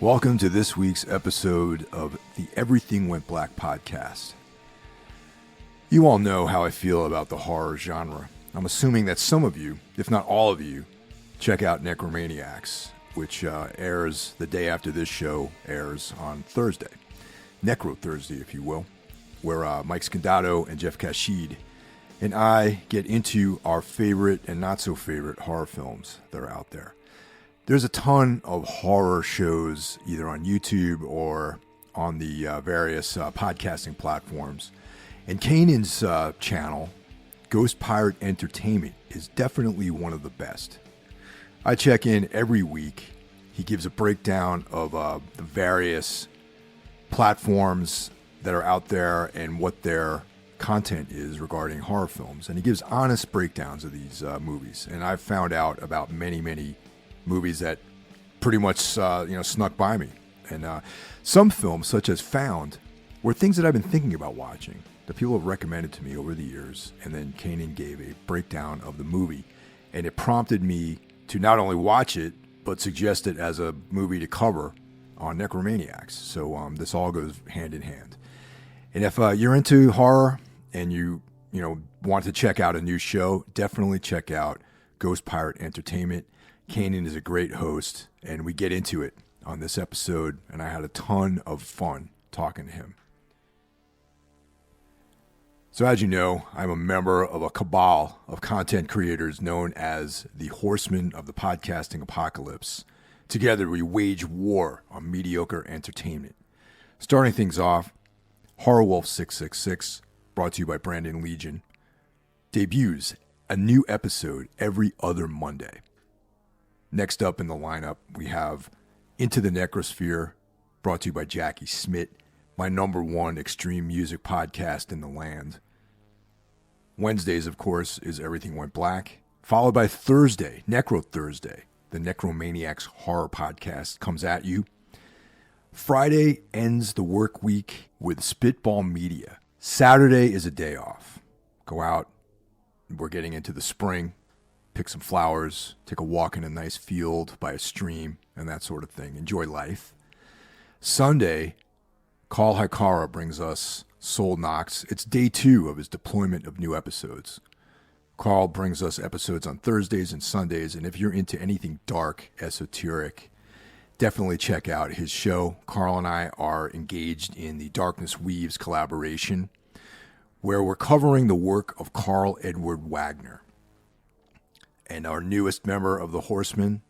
Welcome to this week's episode of the Everything Went Black podcast. You all know how I feel about the horror genre. I'm assuming that some of you, if not all of you, check out Necromaniacs, which airs the day after this show airs on Thursday. Necro Thursday, if you will, where Mike Scandato and Jeff Kashid and I get into our favorite and not so favorite horror films that are out there. There's a ton of horror shows either on YouTube or on the various podcasting platforms. And Kainan's channel, Ghost Pirate Entertainment, is definitely one of the best. I check in every week. He gives a breakdown of the various platforms that are out there and what their content is regarding horror films. And he gives honest breakdowns of these movies. And I've found out about many movies that pretty much snuck by me, and some films such as Found were things that I've been thinking about watching that people have recommended to me over the years, and then Kainan gave a breakdown of the movie, and it prompted me to not only watch it but suggest it as a movie to cover on Necromaniacs. So this all goes hand in hand. And if you're into horror and you want to check out a new show, definitely check out Ghost Pirate Entertainment. Kainan is a great host, and we get into it on this episode, and I had a ton of fun talking to him. So as you know, I'm a member of a cabal of content creators known as the Horsemen of the Podcasting Apocalypse. Together, we wage war on mediocre entertainment. Starting things off, Horror Wolf 666, brought to you by Brandon Legion, debuts a new episode every other Monday. Next up in the lineup, we have Into the Necrosphere, brought to you by Jackie Smith, my number one extreme music podcast in the land. Wednesdays, of course, is Everything Went Black, followed by Thursday, Necro Thursday. The Necromaniacs horror podcast comes at you. Friday ends the work week with Spitball Media. Saturday is a day off. Go out. We're getting into the spring. Pick some flowers, take a walk in a nice field by a stream, and that sort of thing. Enjoy life. Sunday, Carl Hikara brings us Soul Knox. It's day 2 of his deployment of new episodes. Carl brings us episodes on Thursdays and Sundays, and if you're into anything dark, esoteric, definitely check out his show. Carl and I are engaged in the Darkness Weaves collaboration, where we're covering the work of Carl Edward Wagner. And our newest member of the Horsemen,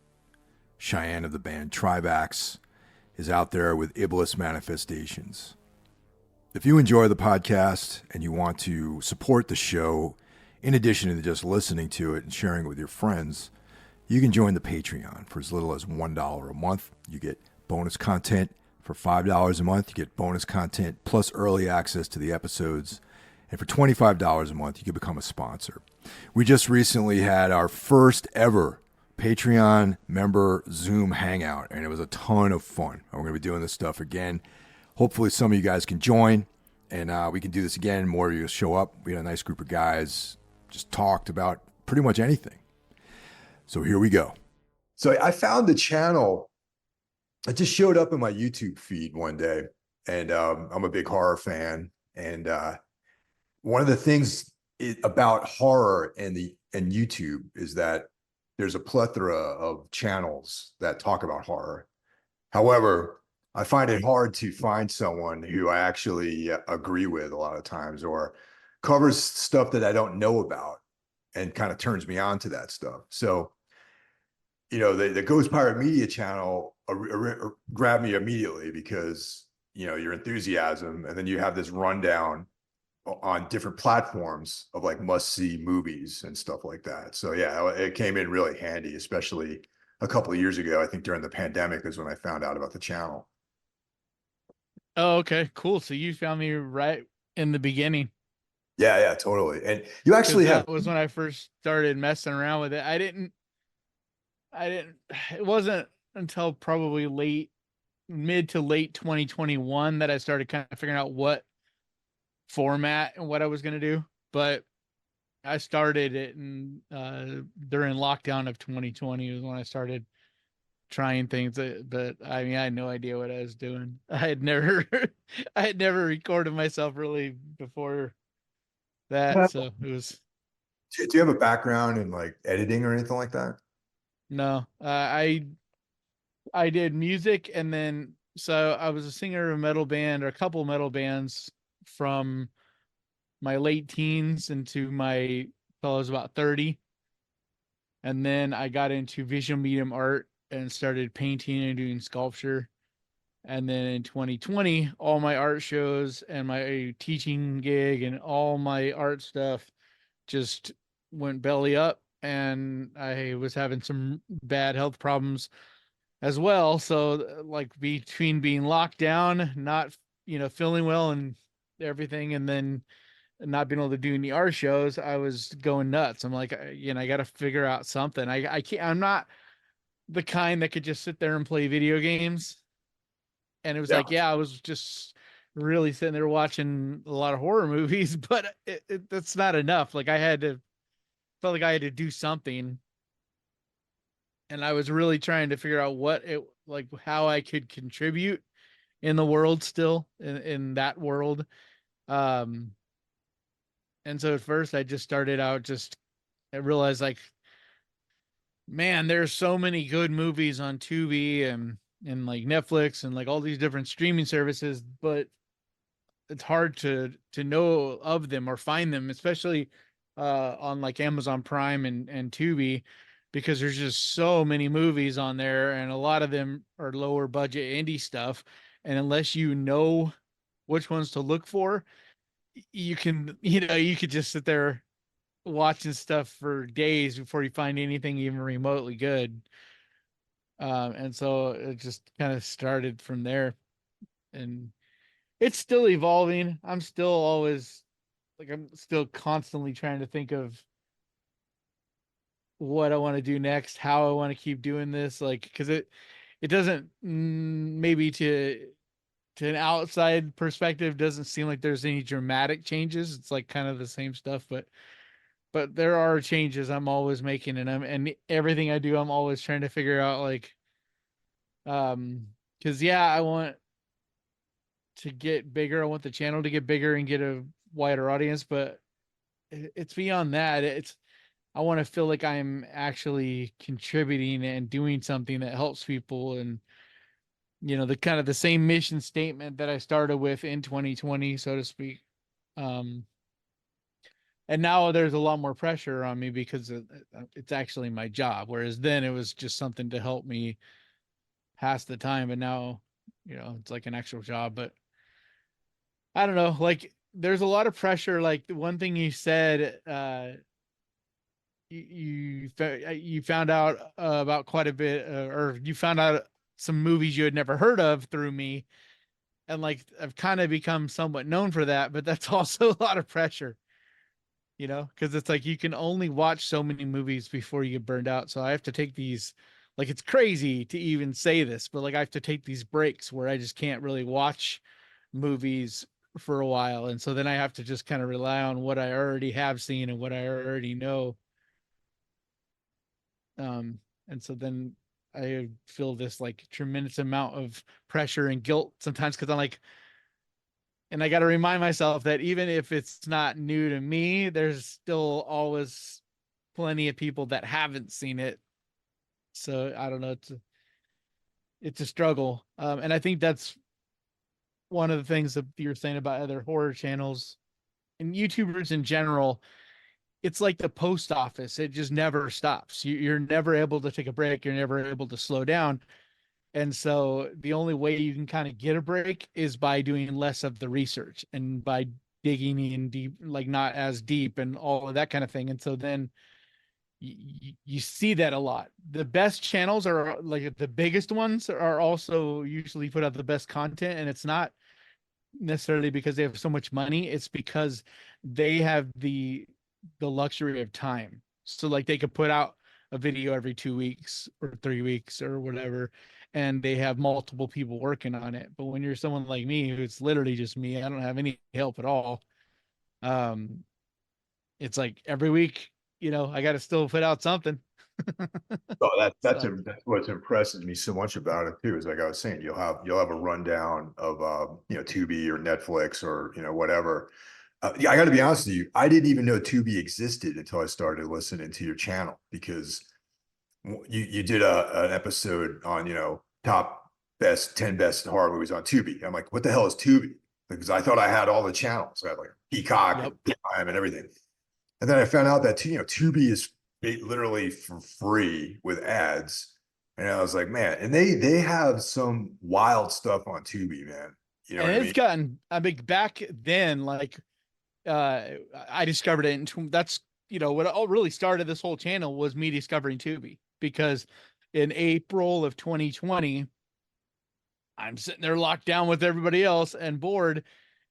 Cheyenne of the band Trivax, is out there with Iblis Manifestations. If you enjoy the podcast and you want to support the show, in addition to just listening to it and sharing it with your friends, you can join the Patreon for as little as $1 a month. You get bonus content for $5 a month. You get bonus content plus early access to the episodes. And for $25 a month, you can become a sponsor. We just recently had our first ever Patreon member Zoom hangout, and it was a ton of fun. We're going to be doing this stuff again. Hopefully some of you guys can join, and we can do this again. More of you will show up. We had a nice group of guys, just talked about pretty much anything. So here we go. So I found the channel. It just showed up in my YouTube feed one day, and I'm a big horror fan, and one of the things about horror and YouTube is that there's a plethora of channels that talk about horror. However, I find it hard to find someone who I actually agree with a lot of times, or covers stuff that I don't know about and kind of turns me on to that stuff. So, the Ghost Pirate Media channel grabbed me immediately because, your enthusiasm, and then you have this rundown on different platforms of like must-see movies and stuff like that. So yeah, it came in really handy, especially a couple of years ago. I think during the pandemic is when I found out about the channel. Oh, okay, cool. So you found me right in the beginning. Yeah, totally. And you actually that was when I first started messing around with it. It wasn't until probably mid to late 2021 that I started kind of figuring out what format and what I was going to do. But I started it during lockdown of 2020 was when I started trying things, but I mean, I had no idea what I was doing. I had never, I had never recorded myself really before that, Yeah. so it was Do you have a background in like editing or anything like that? no. I did music, and then so I was a singer of a metal band or a couple metal bands from my late teens into my till I was about 30. And then I got into visual medium art and started painting and doing sculpture. And then in 2020, all my art shows and my teaching gig and all my art stuff just went belly up. And I was having some bad health problems as well. So, like, between being locked down, not, feeling well and everything, and then not being able to do any art shows, I was going nuts. I'm like, I got to figure out something. I can't, I'm not the kind that could just sit there and play video games. And it was Yeah. like, yeah, I was just really sitting there watching a lot of horror movies, but that's not enough. Like, felt like I had to do something. And I was really trying to figure out like how I could contribute in the world still in that world. Um, and so at first I just started out I realized, like, man, there's so many good movies on Tubi and like Netflix and like all these different streaming services, but it's hard to know of them or find them, especially on like Amazon Prime and Tubi, because there's just so many movies on there, and a lot of them are lower budget indie stuff. And unless you know which ones to look for, you could just sit there watching stuff for days before you find anything even remotely good. And so it just kind of started from there, and it's still evolving. I'm still constantly trying to think of what I want to do next, how I want to keep doing this, like, because it doesn't, maybe to an outside perspective, doesn't seem like there's any dramatic changes. It's like kind of the same stuff, but there are changes I'm always making, and everything I do, I'm always trying to figure out, like, because yeah, I want to get bigger. I want the channel to get bigger and get a wider audience, but it's beyond that. I want to feel like I'm actually contributing and doing something that helps people, and the kind of the same mission statement that I started with in 2020, so to speak. Um, and now there's a lot more pressure on me because it's actually my job, whereas then it was just something to help me pass the time, and now it's like an actual job. But I don't know, like, there's a lot of pressure. Like, the one thing you said, you found out about quite a bit, or you found out some movies you had never heard of through me, and like, I've kind of become somewhat known for that, but that's also a lot of pressure, because it's like you can only watch so many movies before you get burned out. So I have to take these, like, it's crazy to even say this, but like, I have to take these breaks where I just can't really watch movies for a while, and so then I have to just kind of rely on what I already have seen and what I already know. And so then I feel this like tremendous amount of pressure and guilt sometimes, because I'm like, and I got to remind myself that even if it's not new to me, there's still always plenty of people that haven't seen it. So I don't know, it's a struggle. And I think that's one of the things that you're saying about other horror channels and YouTubers in general. It's like the post office. It just never stops. You're never able to take a break. You're never able to slow down. And so the only way you can kind of get a break is by doing less of the research and by digging in deep, like not as deep and all of that kind of thing. And so then you see that a lot. The best channels are like the biggest ones are also usually put out the best content. And it's not necessarily because they have so much money. It's because they have the luxury of time. So like, they could put out a video every 2 weeks or 3 weeks or whatever, and they have multiple people working on it. But when you're someone like me, who's literally just me, I don't have any help at all. Um, it's like every week, I got to still put out something. Oh, So that's what impresses me so much about it too. Is like I was saying, you'll have a rundown of Tubi or Netflix or whatever. Yeah, I got to be honest with you. I didn't even know Tubi existed until I started listening to your channel because you did an episode on top best 10 best horror movies on Tubi. I'm like, what the hell is Tubi? Because I thought I had all the channels. I had like Peacock yep. and Prime and everything. And then I found out that Tubi is literally for free with ads. And I was like, man, and they have some wild stuff on Tubi, man. You know And what I it's mean? gotten, I mean, back then, like uh I discovered it, and that's what all really started this whole channel was me discovering Tubi, because in April of 2020 I'm sitting there locked down with everybody else and bored,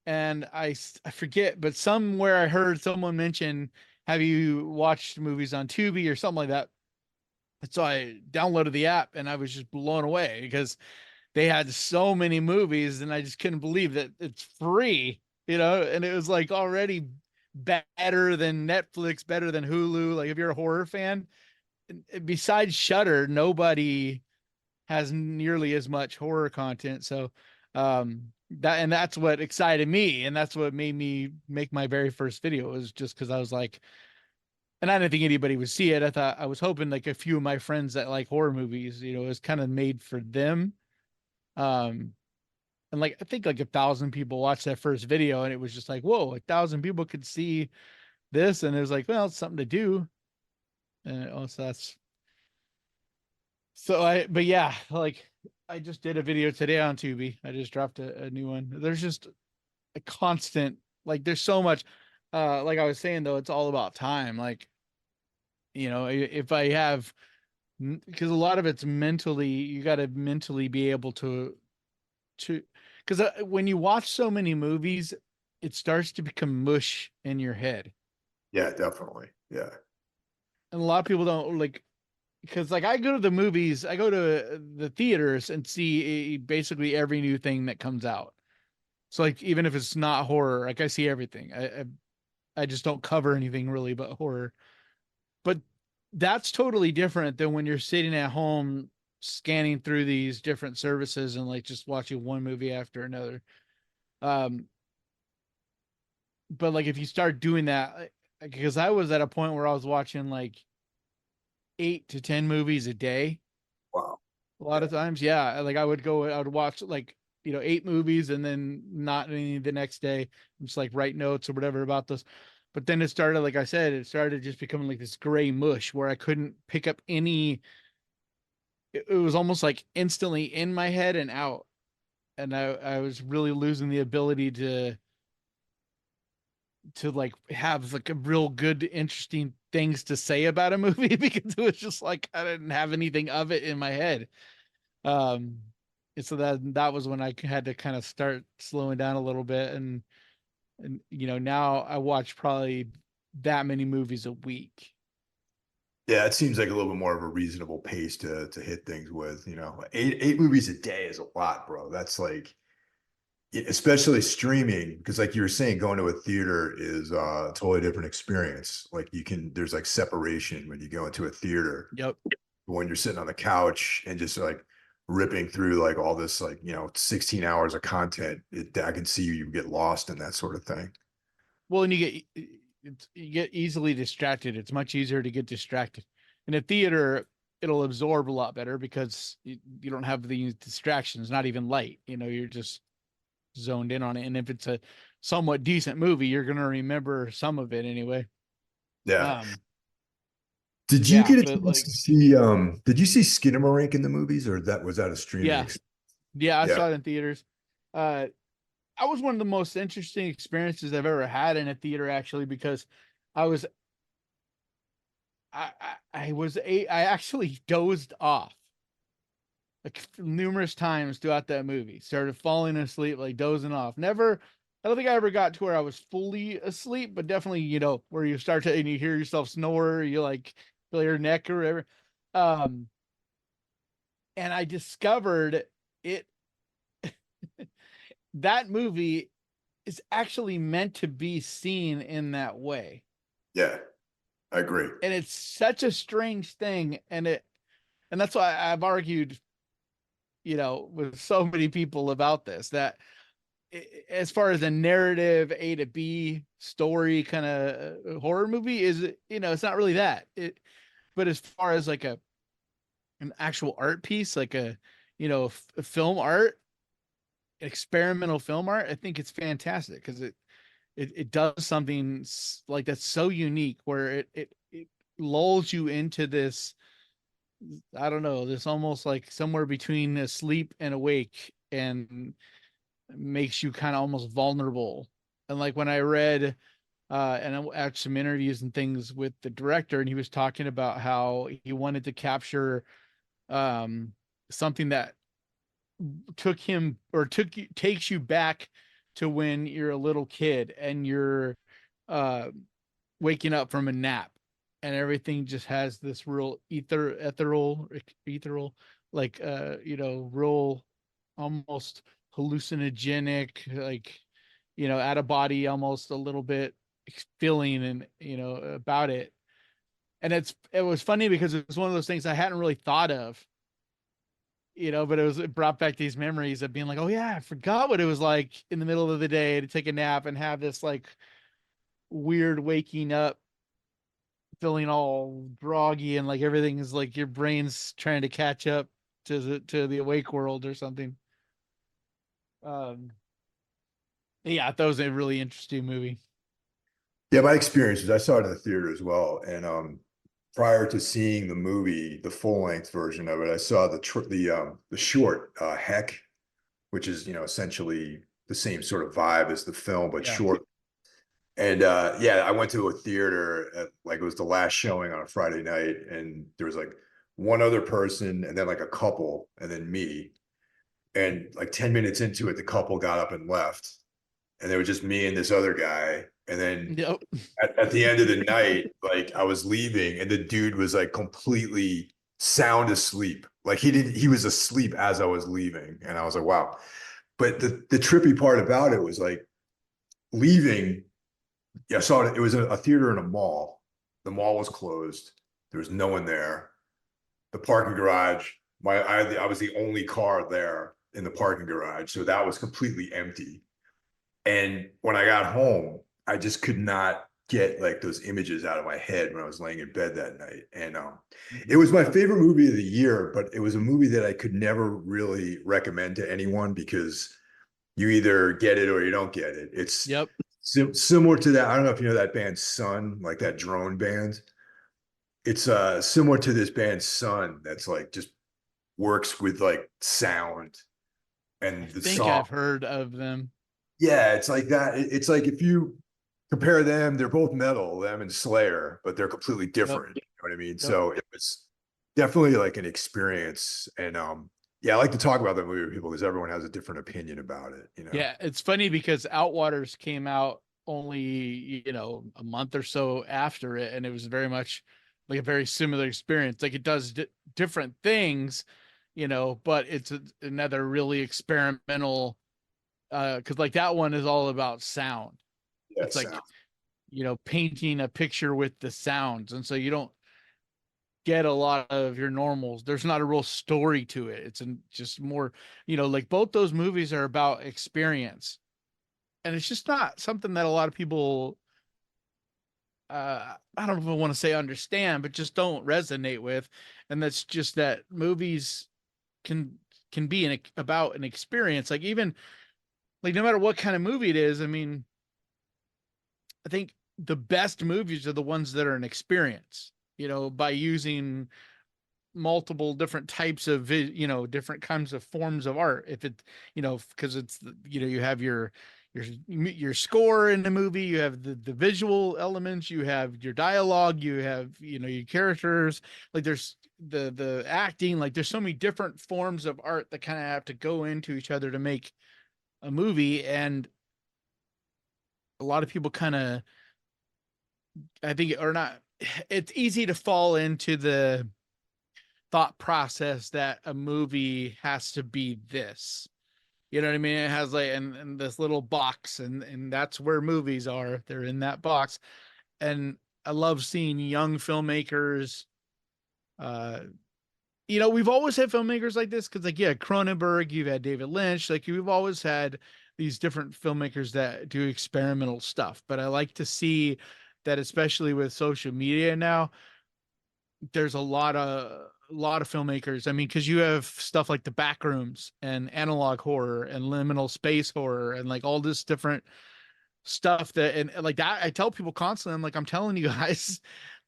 and I forget, but somewhere I heard someone mention, have you watched movies on Tubi or something like that? So I downloaded the app and I was just blown away because they had so many movies and I just couldn't believe that it's free, and it was like already better than Netflix, better than Hulu. Like if you're a horror fan, besides Shudder, nobody has nearly as much horror content. So that's what excited me, and that's what made me make my very first video, was just because I was like, and I didn't think anybody would see it. I was hoping like a few of my friends that like horror movies, it was kind of made for them. Um, and like I think like 1,000 people watched that first video, and it was just like, whoa, 1,000 people could see this, and it was like, well, it's something to do. And also that's so but yeah, like I just did a video today on Tubi. I just dropped a new one. There's just a constant, like there's so much. Like I was saying though, it's all about time. Like if I have, because a lot of it's mentally, you got to mentally be able to because when you watch so many movies, it starts to become mush in your head. Yeah, definitely. Yeah. And a lot of people don't like, because like I go to the movies, I go to the theaters and see basically every new thing that comes out. So like even if it's not horror, like I see everything. I just don't cover anything really but horror. But that's totally different than when you're sitting at home scanning through these different services and like just watching one movie after another. Um, but like if you start doing that, because I was at a point where I was watching like 8 to 10 movies a day. Wow. A lot Yeah. of times, yeah. Like I would watch like 8 movies and then not any the next day. Just like write notes or whatever about this. But then it started, like I said, it started just becoming like this gray mush where I couldn't pick up any. It was almost like instantly in my head and out, and I was really losing the ability to like have like a real good interesting things to say about a movie because it was just like I didn't have anything of it in my head. Um, and so that was when I had to kind of start slowing down a little bit, and now I watch probably that many movies a week. Yeah, it seems like a little bit more of a reasonable pace to hit things with. Eight movies a day is a lot, bro. That's like, especially streaming, because like you were saying, going to a theater is a totally different experience. Like there's like separation when you go into a theater. Yep. When you're sitting on the couch and just like ripping through like all this like 16 hours of content, I can see you get lost in that sort of thing. Well, and you get easily distracted. It's much easier to get distracted. In a theater, it'll absorb a lot better because you don't have the distractions, not even light. You're just zoned in on it. And if it's a somewhat decent movie, you're gonna remember some of it anyway. Yeah. Um, Did you yeah, get a but chance like, to see did you see Skinamarink in the movies, or was that a streaming yeah, experience? yeah, I Yeah. saw it in theaters. Uh, I was one of the most interesting experiences I've ever had in a theater, actually, because I was I actually dozed off like numerous times throughout that movie. Started falling asleep, like dozing off. Never, I don't think I ever got to where I was fully asleep, but definitely, where you start to and you hear yourself snore, you like feel your neck or whatever. Um, and I discovered it that movie is actually meant to be seen in that way. Yeah. I agree. And it's such a strange thing. And that's why I've argued, with so many people about this, that as far as a narrative A to B story kind of horror movie is, it's not really that. But as far as like an actual art piece, like a film art, experimental film art, I think it's fantastic because it does something like that's so unique where it lulls you into this, I don't know, this almost like somewhere between asleep and awake, and makes you kind of almost vulnerable. And like when I read and I watched some interviews and things with the director, and he was talking about how he wanted to capture um something that takes you back to when you're a little kid and you're uh waking up from a nap, and everything just has this real ethereal, like real, almost hallucinogenic, like out of body, almost a little bit feeling, and about it. And it was funny because it was one of those things I hadn't really thought of, but it brought back these memories of being like, oh yeah, I forgot what it was like in the middle of the day to take a nap and have this like weird waking up feeling all groggy, and like everything is like your brain's trying to catch up to the awake world or something. Um, yeah, that was a really interesting movie. Yeah, my experiences, I saw it in the theater as well. And prior to seeing the movie, the full length version of it, I saw the short Heck, which is, essentially the same sort of vibe as the film, but Yeah. short. And yeah, I went to a theater at, like, it was the last showing on a Friday night, and there was like one other person, and then like a couple, and then me. And like 10 minutes into it, the couple got up and left, and there was just me and this other guy. And then Yep. at the end of the night, like I was leaving, and the dude was like completely sound asleep. Like he was asleep as I was leaving. And I was like, wow. But the trippy part about it was like leaving. Yeah, I saw it. It was a theater in a mall. The mall was closed. There was no one there. The parking garage, I was the only car there in the parking garage. So that was completely empty. And when I got home, I just could not get like those images out of my head when I was laying in bed that night. And it was my favorite movie of the year, but it was a movie that I could never really recommend to anyone because you either get it or you don't get it. It's Yep. similar to that. I don't know if you know that band Sun, like that drone band. It's similar to this band Sun that's like just works with like sound I and the think song. I've heard of them. Yeah, it's like that. It's like if you compare them, they're both metal, them and Slayer, but they're completely Yep. different. You know what I mean? Yep. So it was definitely like an experience. And yeah, I like to talk about that movie with people because everyone has a different opinion about it. Yeah, it's funny because Outwaters came out only, a month or so after it, and it was very much like a very similar experience. Like it does different things, but it's another really experimental, because like that one is all about sound. Yeah, It's sound. like, painting a picture with the sounds, and so you don't get a lot of your normals. There's not a real story to it. It's just more, like both those movies are about experience, and it's just not something that a lot of people, I don't know if I want to say understand, but just don't resonate with. And that's just that movies can be about an experience. Like even like no matter what kind of movie it is, I mean, I think the best movies are the ones that are an experience, by using multiple different types of different kinds of forms of art. If it, because it's, you have your score in the movie, you have the visual elements, you have your dialogue, you have your characters, like there's the acting, like there's so many different forms of art that kind of have to go into each other to make a movie. And a lot of people kind of, I think, are not, it's easy to fall into the thought process that a movie has to be this. You know what I mean? It has like and this little box, and that's where movies are. They're in that box. And I love seeing young filmmakers. Uh, we've always had filmmakers like this because, like, yeah, Cronenberg, you've had David Lynch, like we've always had these different filmmakers that do experimental stuff. But I like to see that, especially with social media now, there's a lot of filmmakers. I mean, because you have stuff like the Backrooms and analog horror and liminal space horror and like all this different stuff that, and like that, I tell people constantly, I'm like, I'm telling you guys,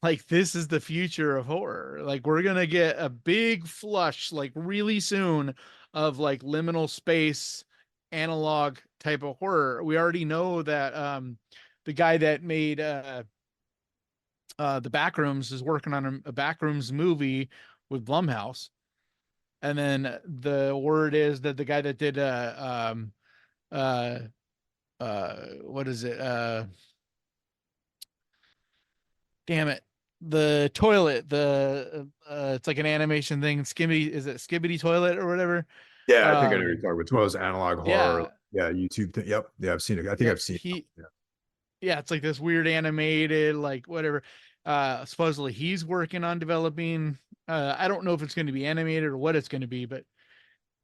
like this is the future of horror. Like we're gonna get a big flush like really soon of like liminal space analog type of horror. We already know that the guy that made the Backrooms is working on a Backrooms movie with Blumhouse. And then the word is that the guy that did uh what is it? Damn it. The toilet, the it's like an animation thing. Skibbity, is it Skibbity Toilet or whatever? Yeah, I think I know what you're Um talking about. It's one of those analog horror, yeah. yeah, YouTube thing. Yep. Yeah, I've seen it. I think Yeah, I've seen it. Yeah. yeah, it's like this weird animated, like whatever. Supposedly he's working on developing, I don't know if it's going to be animated or what it's going to be, but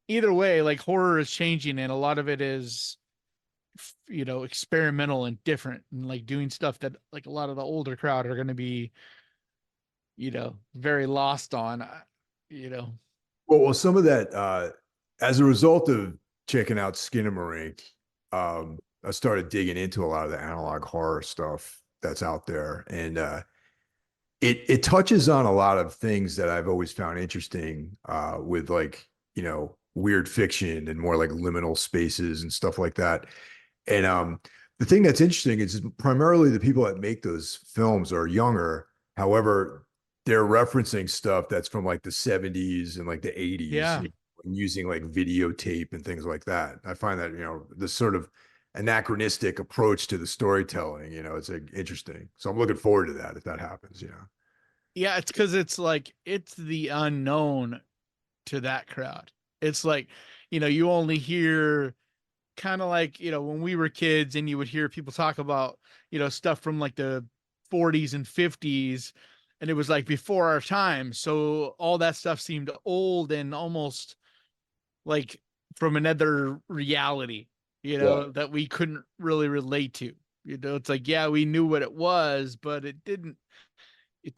either way, like horror is changing and a lot of it is experimental and different and like doing stuff that like a lot of the older crowd are going to be very lost on, you know. Well, some of that, as a result of checking out Skinamarink, I started digging into a lot of the analog horror stuff that's out there, and it touches on a lot of things that I've always found interesting, with like weird fiction and more like liminal spaces and stuff like that. And the thing that's interesting is primarily the people that make those films are younger. However, they're referencing stuff that's from like the 70s and like the 80s, Yeah. and using like videotape and things like that. I find that, this sort of anachronistic approach to the storytelling, it's like interesting. So I'm looking forward to that if that happens. Yeah, it's because it's like it's the unknown to that crowd. It's like, you only hear kind of like, when we were kids and you would hear people talk about, stuff from like the 40s and 50s, and it was like before our time. So all that stuff seemed old and almost like from another reality, Yeah. that we couldn't really relate to. It's like, yeah, we knew what it was, but it didn't,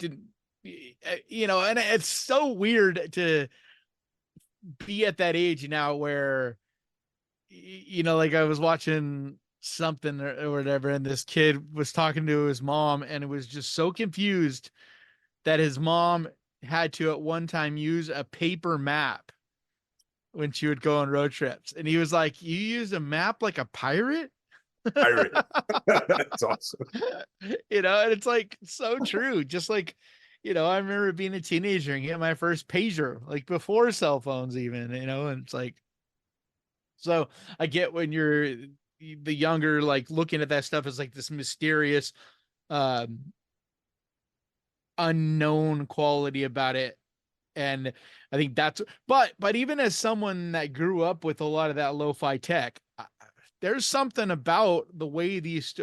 and it's so weird to be at that age now where, like I was watching something or whatever, and this kid was talking to his mom, and it was just so confused that his mom had to at one time use a paper map when she would go on road trips. And he was like, "You use a map like a pirate?" Pirate. That's awesome. And it's like so true. Just like, I remember being a teenager and getting my first pager, like before cell phones even, and it's like, so I get when you're the younger, like looking at that stuff as like this mysterious, um, unknown quality about it. And I think but even as someone that grew up with a lot of that lo-fi tech, there's something about the way these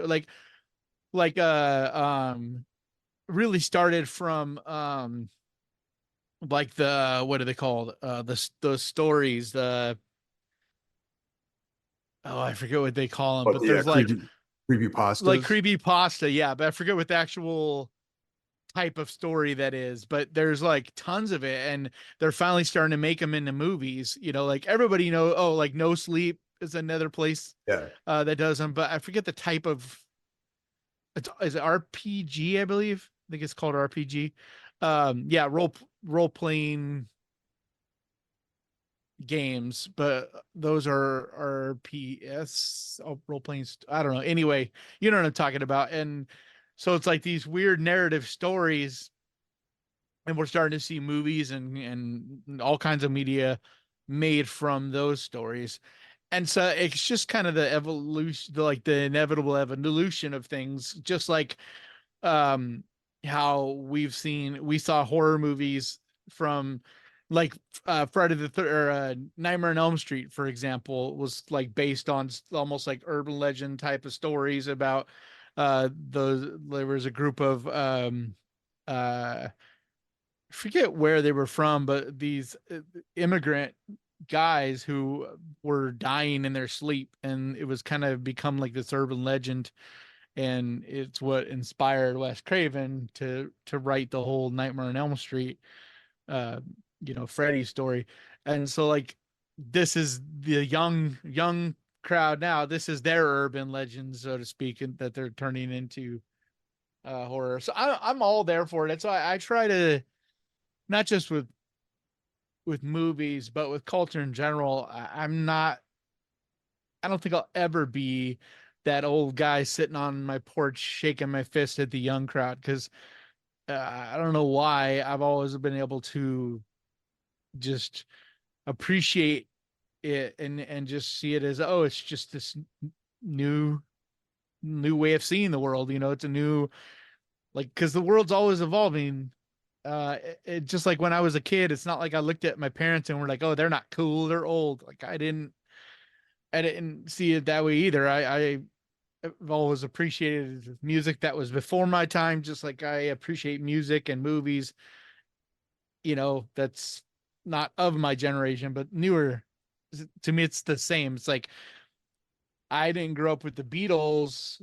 really started from like the, what are they called, those stories, oh, I forget what they call them, But but the there's creepy like pastas. creepy pasta, yeah, but I forget what the actual type of story that is, but there's like tons of it, and they're finally starting to make them into movies. Like everybody like No Sleep is another place Yeah. that does them, but I forget the type of, is it RPG, I believe. I think it's called RPG. Yeah, role playing games, but those are RPS, role playing. I don't know. Anyway, you know what I'm talking about. And so it's like these weird narrative stories, and we're starting to see movies and all kinds of media made from those stories. And so it's just kind of the evolution, the inevitable evolution of things, just like um how we saw horror movies from like Friday the Third, or Nightmare on Elm Street, for example, was like based on almost like urban legend type of stories about there was a group of I forget where they were from, but these immigrant guys who were dying in their sleep, and it was kind of become like this urban legend, and it's what inspired Wes Craven to write the whole Nightmare on Elm Street, uh, Freddy story. And so like this is the young crowd now. This is their urban legend, so to speak, and that they're turning into horror. So I'm all there for it. So I try to, not just with movies, but with culture in general. I'm not. I don't think I'll ever be that old guy sitting on my porch shaking my fist at the young crowd, because I don't know why I've always been able to just appreciate it and just see it as, oh, it's just this new way of seeing the world. It's a new, like, because the world's always evolving. It just like when I was a kid, it's not like I looked at my parents and were like, oh, they're not cool, they're old. Like I didn't see it that way either. I've always appreciated music that was before my time, just like I appreciate music and movies, that's not of my generation, but newer. To me, it's the same. It's like I didn't grow up with the Beatles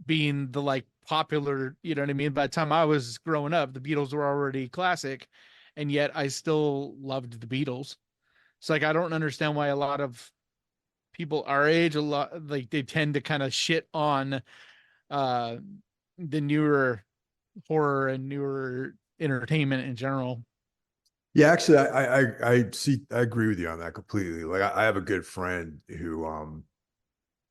being the like popular, you know what I mean? By the time I was growing up, the Beatles were already classic, and yet I still loved the Beatles. It's like I don't understand why a lot of people our age, a lot, like, they tend to kind of shit on uh the newer horror and newer entertainment in general. Yeah, actually, I agree with you on that completely. Like, I have a good friend who,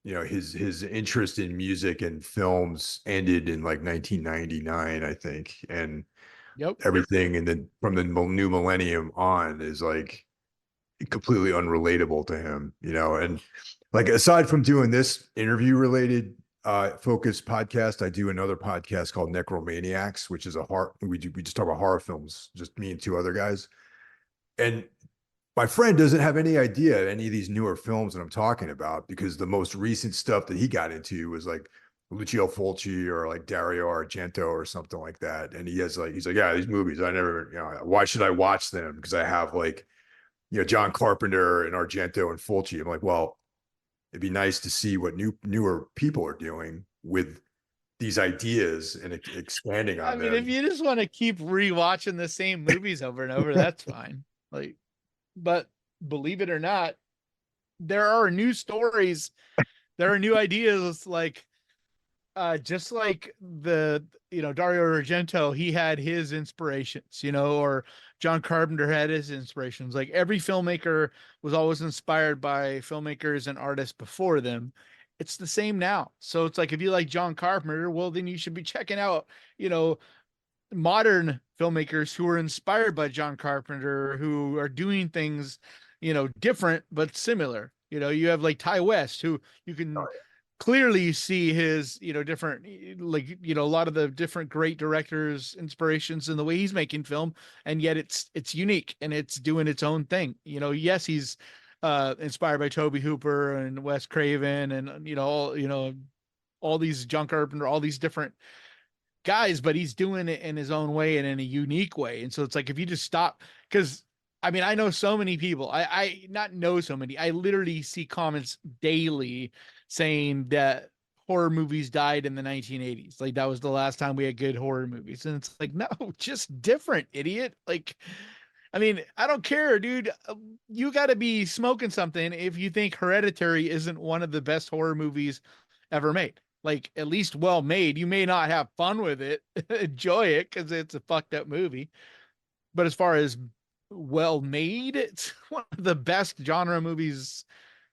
his interest in music and films ended in like 1999, I think, and Yep. everything, and then from the new millennium on is like completely unrelatable to him, and like aside from doing this interview related focused podcast, I do another podcast called Necromaniacs, which is a horror we just talk about horror films, just me and two other guys. And my friend doesn't have any idea any of these newer films that I'm talking about, because the most recent stuff that he got into was like Lucio Fulci or like Dario Argento or something like that. And he's like, yeah, these movies, I never, why should I watch them? Because I have like, John Carpenter and Argento and Fulci. I'm like, well, it'd be nice to see what newer people are doing with these ideas and expanding I on mean, if them. you just want to keep rewatching the same movies over and over, that's fine. Like, but believe it or not, there are new stories, there are new ideas. Like, just like the Dario Argento, he had his inspirations, or John Carpenter had his inspirations. Like every filmmaker was always inspired by filmmakers and artists before them. It's the same now. So it's like if you like John Carpenter, well, then you should be checking out, you know, modern filmmakers who are inspired by John Carpenter, who are doing things, different but similar. You have like Ty West, who you can clearly see his, different, like, a lot of the different great directors' inspirations in the way he's making film, and yet it's unique and it's doing its own thing. Yes, he's inspired by Toby Hooper and Wes Craven and all these John Carpenter, all these different guys, but he's doing it in his own way and in a unique way. And so it's like if you just stop, because I mean, I know so many people. I not know so many. I literally see comments daily saying that horror movies died in the 1980s. Like that was the last time we had good horror movies. And it's like, no, just different, idiot. Like, I mean, I don't care, dude. You got to be smoking something if you think Hereditary isn't one of the best horror movies ever made. Like, at least well made. You may not have fun with it, enjoy it because it's a fucked up movie. But as far as well made, it's one of the best genre movies,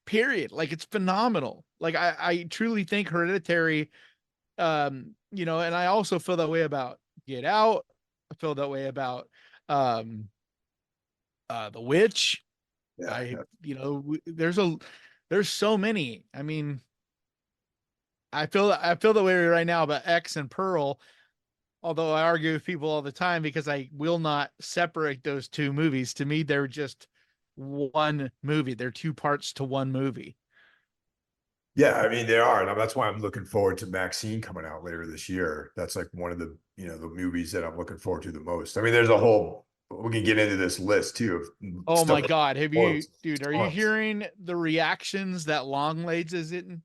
period. Like, it's phenomenal. Like, I truly think Hereditary, and I also feel that way about Get Out. I feel that way about um The Witch. Yeah, I there's so many. I mean, I feel the way right now about X and Pearl, although I argue with people all the time because I will not separate those two movies. To me, they're just one movie. They're two parts to one movie. Yeah, I mean they are, and that's why I'm looking forward to Maxine coming out later this year. That's like one of the the movies that I'm looking forward to the most. I mean, there's a whole we can get into this list too of Oh stuff. my God. Have you, Tons, dude, are you tons. hearing the reactions that Longlegs is in?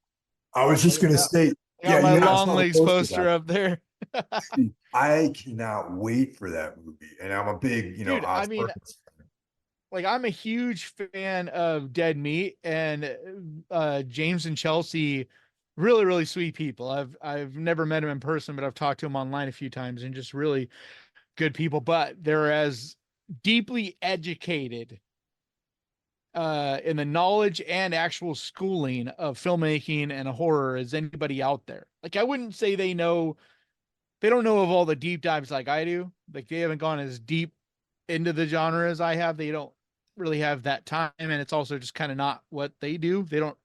I was Like just gonna say, I got yeah, my I saw the Longlegs poster poster about up there. it. I cannot wait for that movie, and I'm a big Dude, I Oz mean, Perkins fan. like I'm a huge fan of Dead Meat, and James and Chelsea, really, really sweet people. I've never met him in person, but I've talked to him online a few times, and just really good people. But they're as deeply educated in the knowledge and actual schooling of filmmaking and horror as anybody out there. Like I wouldn't say they don't know of all the deep dives like I do. Like they haven't gone as deep into the genre as I have. They don't really have that time, and it's also just kind of not what they do. They don't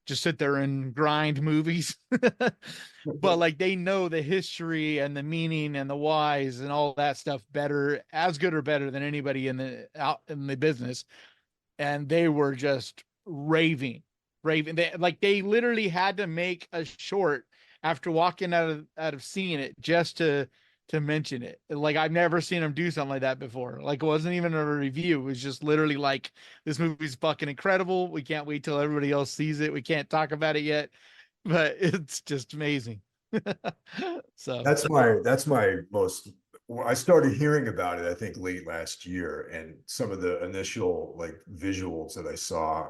just sit there and grind movies. But like they know the history and the meaning and the whys and all that stuff better, as good or better than anybody in the out in the business. And they were just raving. They literally had to make a short after walking out of seeing it just to mention it. Like I've never seen them do something like that before. Like it wasn't even a review. It was just literally like, this movie's fucking incredible. We can't wait till everybody else sees it. We can't talk about it yet, but it's just amazing. So That's my most. Well, I started hearing about it, I think, late last year, and some of the initial like visuals that I saw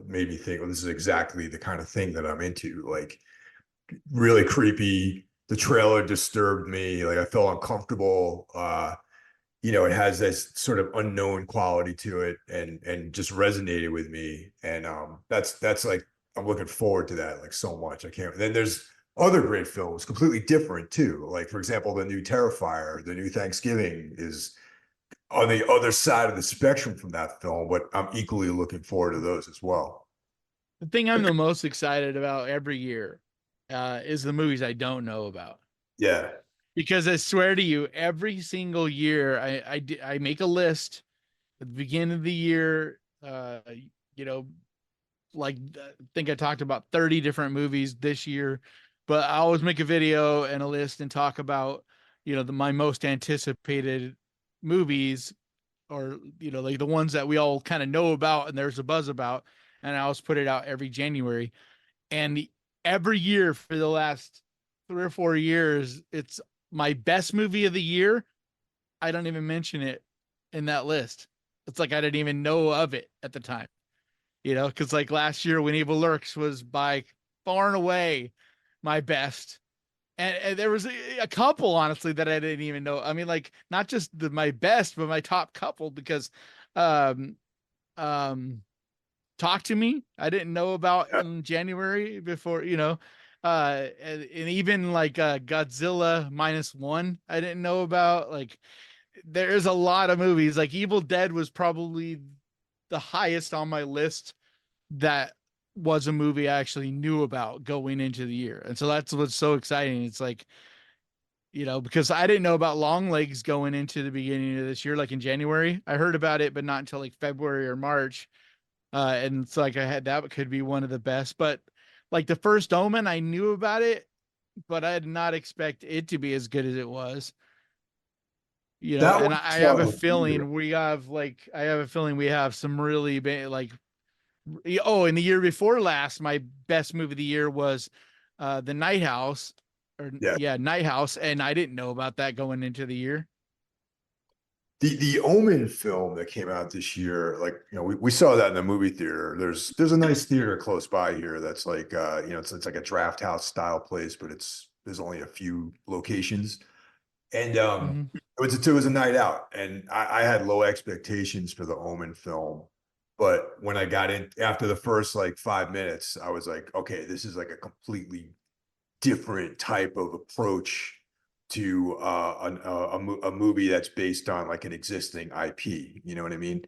made me think, well, this is exactly the kind of thing that I'm into. Like really creepy. The trailer disturbed me. Like I felt uncomfortable. It has this sort of unknown quality to it, and just resonated with me. And that's like I'm looking forward to that like so much. I can't. Then there's other great films, completely different too. Like for example, the new Terrifier, the new Thanksgiving is on the other side of the spectrum from that film, but I'm equally looking forward to those as well. the thing I'm the most excited about every year is the movies I don't know about. Yeah, Because I swear to you, every single year I make a list at the beginning of the year. You know, like I think I talked about 30 different movies this year, but I always make a video and a list and talk about my most anticipated movies, or like the ones that we all kind of know about and there's a buzz about, and I always put it out every January. And every year for the last 3 or 4 years, it's my best movie of the year. I don't even mention it in that list. It's like I didn't even know of it at the time, because like last year, When Evil Lurks was by far and away my best. And there was a couple, honestly, that I didn't even know. I mean, like not just my best, but my top couple, because um, um, Talk to Me, I didn't know about yeah. in January before, and even like Godzilla -1, I didn't know about. Like there's a lot of movies. Like Evil Dead was probably the highest on my list that was a movie I actually knew about going into the year. And so that's what's so exciting. It's like, because I didn't know about Long Legs going into the beginning of this year, like in January. I heard about it, but not until like February or March. And it's like I had that could be one of the best. But like the first Omen, I knew about it, but I did not expect it to be as good as it was. That And one I saw have a in the theater. feeling I have a feeling we have some really like, oh, in the year before last, my best movie of the year was The Night House, or Yeah. yeah, Night House, and I didn't know about that going into the year. The Omen film that came out this year, like we saw that in the movie theater. There's a nice theater close by here that's like it's like a draft house style place, but there's only a few locations. And Mm-hmm. it was a night out, and I had low expectations for the Omen film. But when I got in after the first like 5 minutes, I was like, okay, this is like a completely different type of approach to a movie that's based on like an existing IP. You know what I mean?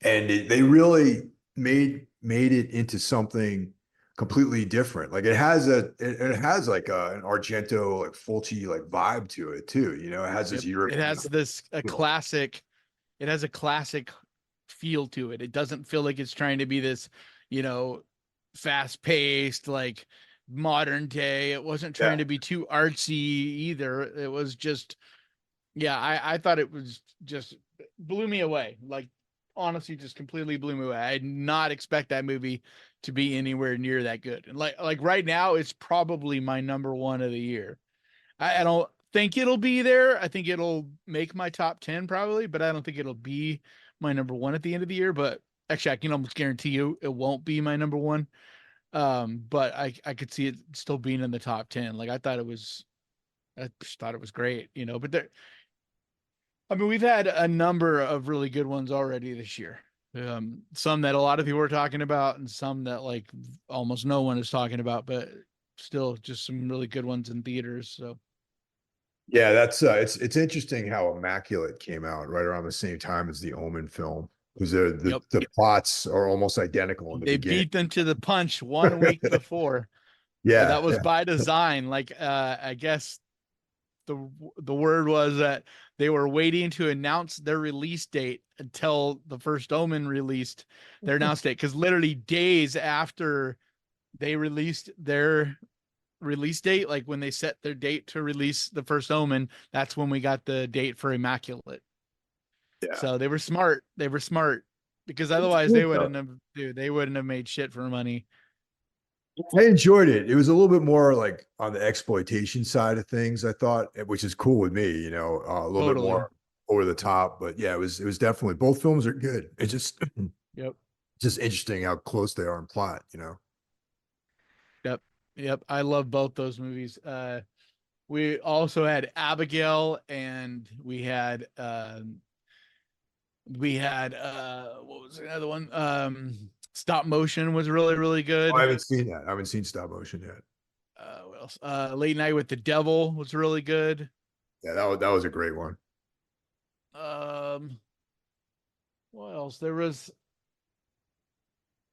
And they really made it into something completely different. Like it has like an Argento like Fulci like vibe to it too. It has this Yep. It European has this a feel. classic. It has a classic feel to it. It doesn't feel like it's trying to be this, you know, fast paced, like modern day. It wasn't Yeah. trying to be too artsy either. It was just, yeah, I thought it was just blew me away. Like, honestly, just completely blew me away. I did not expect that movie to be anywhere near that good. And like right now, it's probably my number one of the year. I don't think it'll be there. I think it'll make my top 10 probably, but I don't think it'll be my number one at the end of the year. But actually, I can almost guarantee you it won't be my number one. But I could see it still being in the top 10. Like, I just thought it was great, but there, I mean, we've had a number of really good ones already this year. Some that a lot of people are talking about, and some that like almost no one is talking about, but still just some really good ones in theaters. So, Yeah, that's it's interesting how Immaculate came out right around the same time as the Omen film, because yep, the plots are almost identical in the they beginning. beat them to the punch 1 week before, and Yeah, that was yeah, by design. Like, I guess the word was that they were waiting to announce their release date until the first Omen released their announce date, because literally days after they released their release date, like when they set their date to release the first Omen, that's when we got the date for Immaculate. yeah. So they were smart. They were smart, because It's otherwise good though. they wouldn't have made shit for money. I enjoyed it. It was a little bit more like on the exploitation side of things, I thought, which is cool with me, a little bit Totally. more over the top. But yeah, it was definitely both films are good. It's Yep. just interesting how close they are in plot. Yep. Yep. I love both those movies. We also had Abigail, and we had what was the other one? Stop motion was really, really Oh, I good. haven't seen that. I haven't seen stop motion yet. What else? Late Night with the Devil was really good. Yeah, that was a great one. Um, what else? There was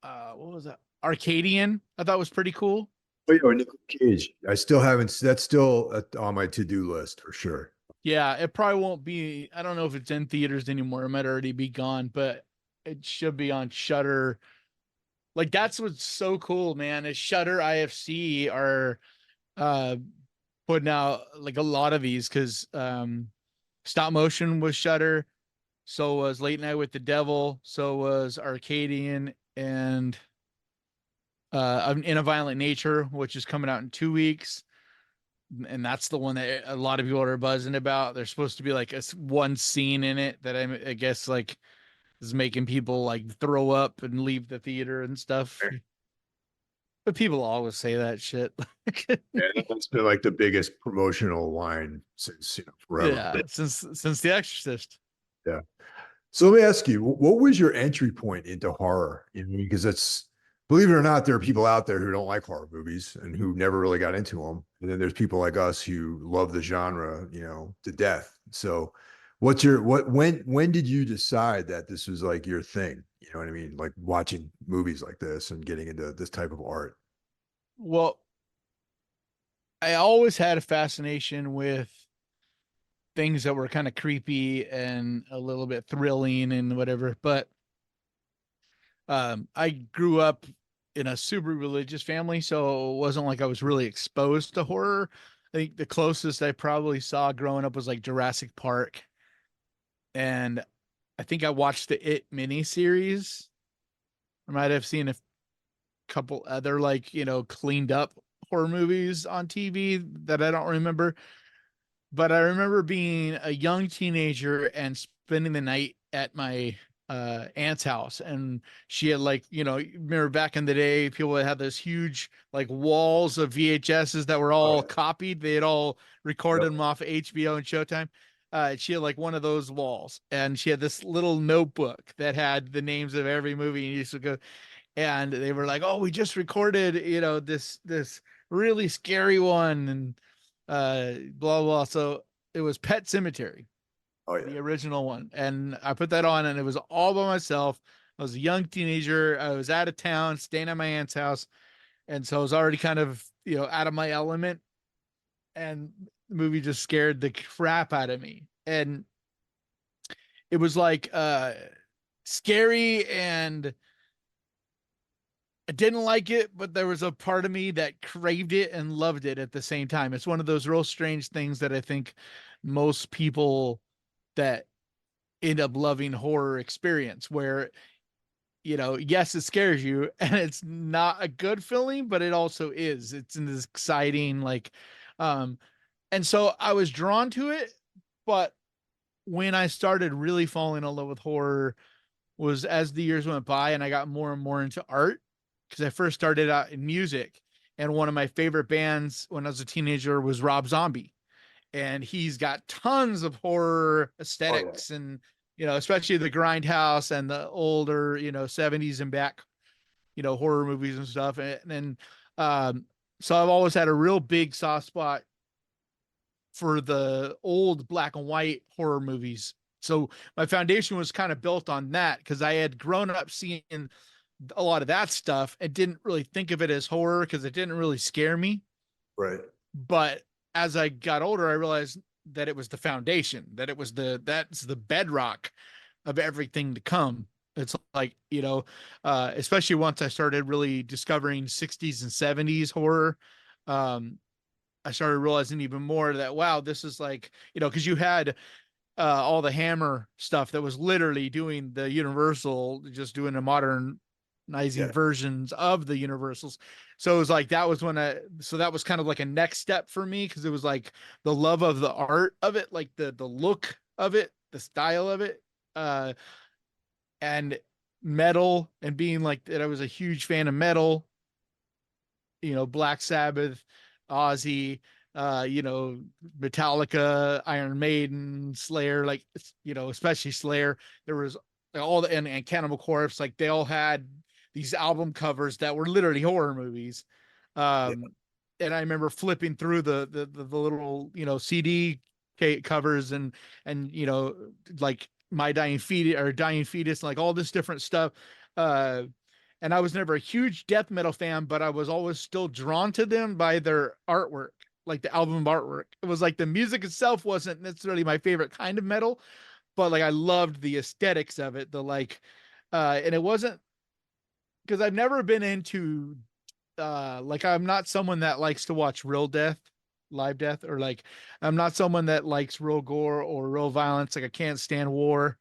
what was that? Arcadian, I thought was pretty cool. Oh, yeah, Nicolas Cage. I still haven't. That's still on my to-do list for sure. Yeah, it probably won't be. I don't know if it's in theaters anymore. It might already be gone, but it should be on Shutter. Like, that's what's so cool, man. Is Shutter IFC are uh putting out like a lot of these, because Stop Motion was Shutter, so was Late Night with the Devil, so was Arcadian, and In a Violent Nature, which is coming out in 2 weeks. And that's the one that a lot of people are buzzing about. There's supposed to be like one scene in it that I guess like is making people like throw up and leave the theater and stuff. But people always say that shit. Yeah, that's been like the biggest promotional line since forever. Yeah, since The Exorcist. Yeah. So let me ask you, what was your entry point into horror? Because believe it or not, there are people out there who don't like horror movies and who never really got into them. And then there's people like us who love the genre, to death. So when did you decide that this was like your thing? You know what I mean? Like watching movies like this and getting into this type of art. Well, I always had a fascination with things that were kind of creepy and a little bit thrilling and whatever. But I grew up in a super religious family, so it wasn't like I was really exposed to horror. I think the closest I probably saw growing up was like Jurassic Park, and I think I watched the It miniseries. I might have seen a couple other like cleaned up horror movies on TV that I don't remember. But I remember being a young teenager and spending the night at my aunt's house, and she had like remember back in the day people had those huge like walls of VHSs that were Oh all yeah. copied. They had all recorded Yep. them off of HBO and Showtime. She had like one of those walls, and she had this little notebook that had the names of every movie, and you used to go, and they were like, "Oh, we just recorded, this really scary one," and blah blah. So it was Pet Cemetery, Oh yeah. the original one, and I put that on, and it was all by myself. I was a young teenager. I was out of town, staying at my aunt's house, and so I was already kind of out of my element. And the movie just scared the crap out of me, and it was like scary and I didn't like it, but there was a part of me that craved it and loved it at the same time. It's one of those real strange things that I think most people that end up loving horror experience, where, yes, it scares you and it's not a good feeling, but it also is. It's an exciting, like, um, and so I was drawn to it. But when I started really falling in love with horror was as the years went by and I got more and more into art, because I first started out in music. And one of my favorite bands when I was a teenager was Rob Zombie. And he's got tons of horror Oh yeah. aesthetics and, especially the grindhouse and the older, 70s and back, horror movies and stuff. Um, so I've always had a real big soft spot for the old black and white horror movies. So my foundation was kind of built on that because I had grown up seeing a lot of that stuff and didn't really think of it as horror because it didn't really scare me. Right. But as I got older, I realized that it was the foundation, that that's the bedrock of everything to come. It's like, especially once I started really discovering 60s and 70s horror. Um, I started realizing even more that, wow, this is like, because you had all the Hammer stuff that was literally doing the Universal, just doing a modernizing Yeah. versions of the Universals. So it was like that was so that was kind of like a next step for me because it was like the love of the art of it, like the look of it, the style of it, uh, and metal, and being like that. I was a huge fan of metal, Black Sabbath, Ozzy, Metallica, Iron Maiden, Slayer, like, especially Slayer. There was all and Cannibal Corpse, like they all had these album covers that were literally horror movies. Yeah. Um, and I remember flipping through the little, CD covers and, like My Dying Fetus or Dying Fetus, like all this different stuff. Uh, and I was never a huge death metal fan, but I was always still drawn to them by their artwork, like the album artwork. It was like the music itself wasn't necessarily my favorite kind of metal, but like I loved the aesthetics of it. And it wasn't because I've never been into, like, I'm not someone that likes to watch real death, live death, or like I'm not someone that likes real gore or real violence. Like I can't stand war.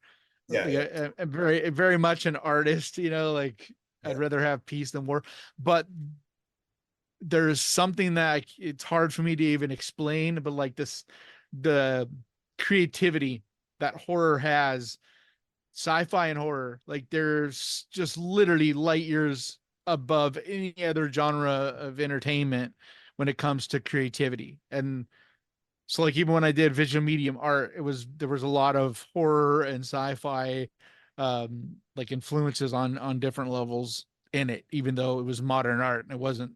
Yeah. Like Yeah. I'm very much an artist, like I'd Yeah. rather have peace than war. But there's something that it's hard for me to even explain, but like the creativity that horror has, sci-fi and horror, like there's just literally light years above any other genre of entertainment when it comes to creativity. And so like even when I did visual medium art, there was a lot of horror and sci-fi, like influences on different levels in it, even though it was modern art and it wasn't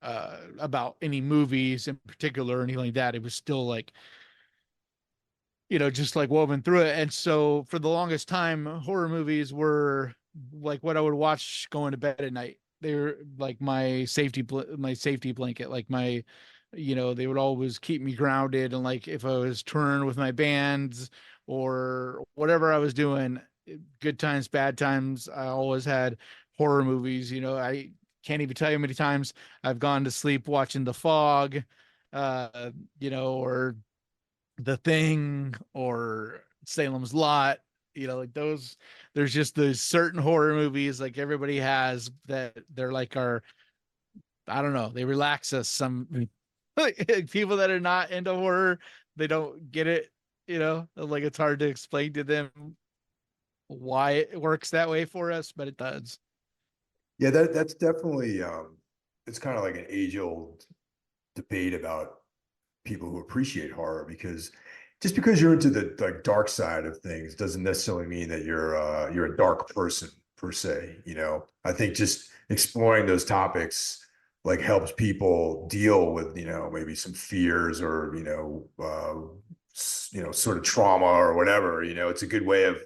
about any movies in particular or anything like that. It was still like, just like woven through it. And so for the longest time, horror movies were like what I would watch going to bed at night. They were like my safety blanket, like they would always keep me grounded. And like if I was touring with my bands or whatever I was doing, good times, bad times, I always had horror movies. I can't even tell you how many times I've gone to sleep watching The Fog, or The Thing or Salem's Lot, like those. There's just those certain horror movies like everybody has that they're like I don't know, they relax us. Some like, people that are not into horror, they don't get it, like it's hard to explain to them why it works that way for us, but it does. Yeah, that's definitely it's kind of like an age-old debate about people who appreciate horror because just because you're into the like dark side of things doesn't necessarily mean that you're a dark person per se, you know. I think just exploring those topics like helps people deal with, you know, maybe some fears or, sort of trauma or whatever, you know. It's a good way of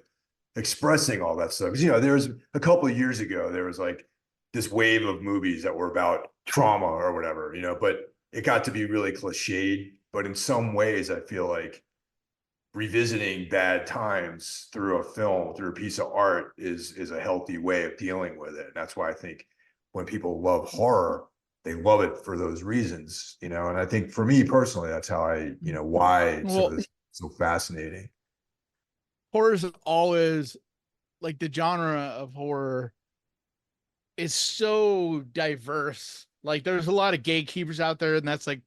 expressing all that stuff. 'Cause, you know, there was a couple of years ago, there was like this wave of movies that were about trauma or whatever, you know, but it got to be really cliched. But in some ways, I feel like revisiting bad times through a film, through a piece of art is a healthy way of dealing with it. And that's why I think when people love horror, they love it for those reasons, you know. And I think for me personally, that's how why some of Well, this is so fascinating. horror is always like the genre of horror is so diverse. Like there's a lot of gatekeepers out there, and that's like